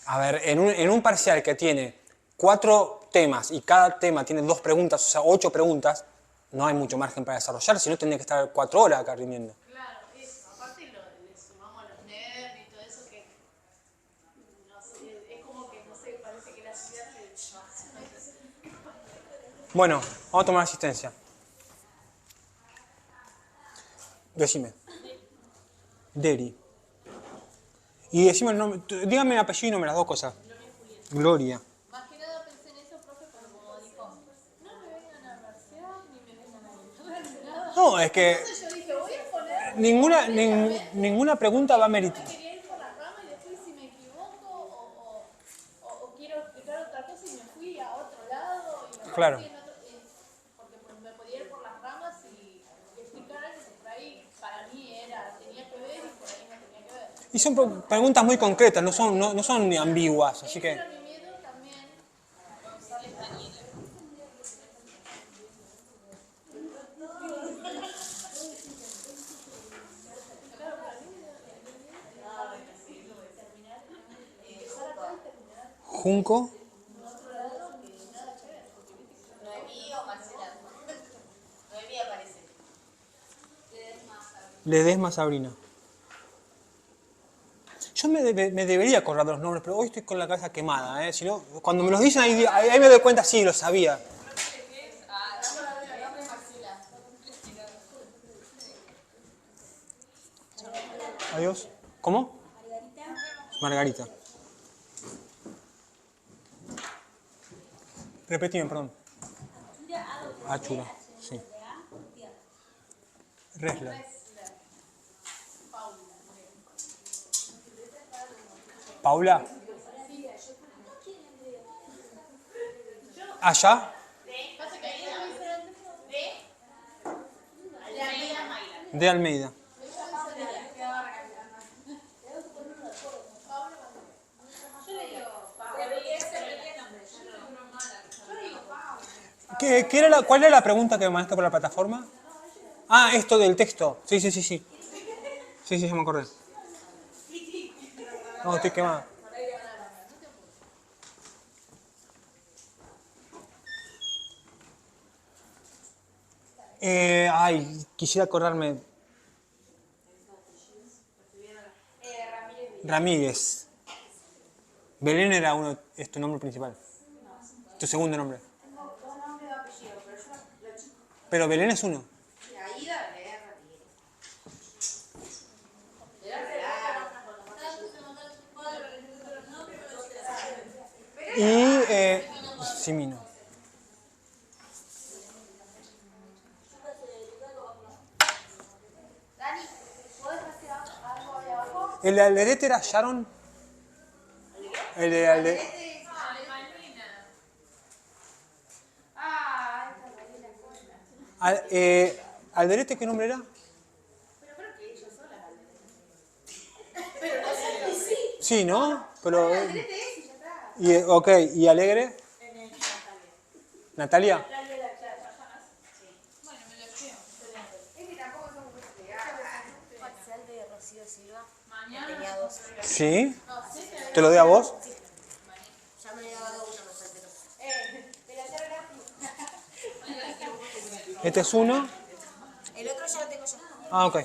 A ver, en un parcial que tiene 4 temas y cada tema tiene 2 preguntas, o sea, 8 preguntas, no hay mucho margen para desarrollar, si no tendría que estar 4 horas acá rindiendo.
Claro, eso. Aparte le sumamos a los nerds y todo eso que, no sé, es como que, no sé, parece que la ciudad se...
Bueno, vamos a tomar asistencia. Decime. Deri. Y decime el nombre, dígame el apellido y nombre, las 2 cosas. Gloria.
Más que nada pensé en eso, profe, porque como dijo, no me vengan a versear ni me vengan a ayudar ni nada.
No, es que
Entonces yo dije, voy a poner...
ninguna pregunta va a meritar.
Quería ir por la rama y después si me equivoco o quiero explicar otra cosa y me fui a otro lado y me
Claro.
perdí en otro, porque me podía ir por las ramas y explicar algo que por ahí para mí tenía que ver y por ahí no tenía que ver.
Y son preguntas muy concretas, no son ni ambiguas, así que...
Era mi miedo también. González Daniela.
Junco,
Noemí o Marcela. Noemí aparece.
Ledesma Sabrina. Yo me debería acordar de los nombres, pero hoy estoy con la cabeza quemada, ¿eh? Si no, cuando me los dicen ahí me doy cuenta, sí, lo sabía. Adiós. ¿Cómo? Margarita. Repetime, perdón.
Achura,
Achura, sí. Ressler. Paula. Allá. De Almeida. ¿Cuál era la pregunta que me mandaste por la plataforma? Ah, esto del texto. Sí. Sí, ya me acordé. No, estoy quemado. Quisiera acordarme. Ramírez. Belén era es tu nombre principal. Tu segundo nombre. Pero Belén es uno. Y Simino. ¿El de Alderete era Sharon? El de Alderete. ¿Alderete qué nombre era? Sí, ¿no? Pero. Ok, ¿y Alegre? ¿Natalia? ¿Sí? ¿Te lo doy a vos?
Ya me había dado una,
Este es uno.
el otro ya lo tengo yo.
Ah, ok.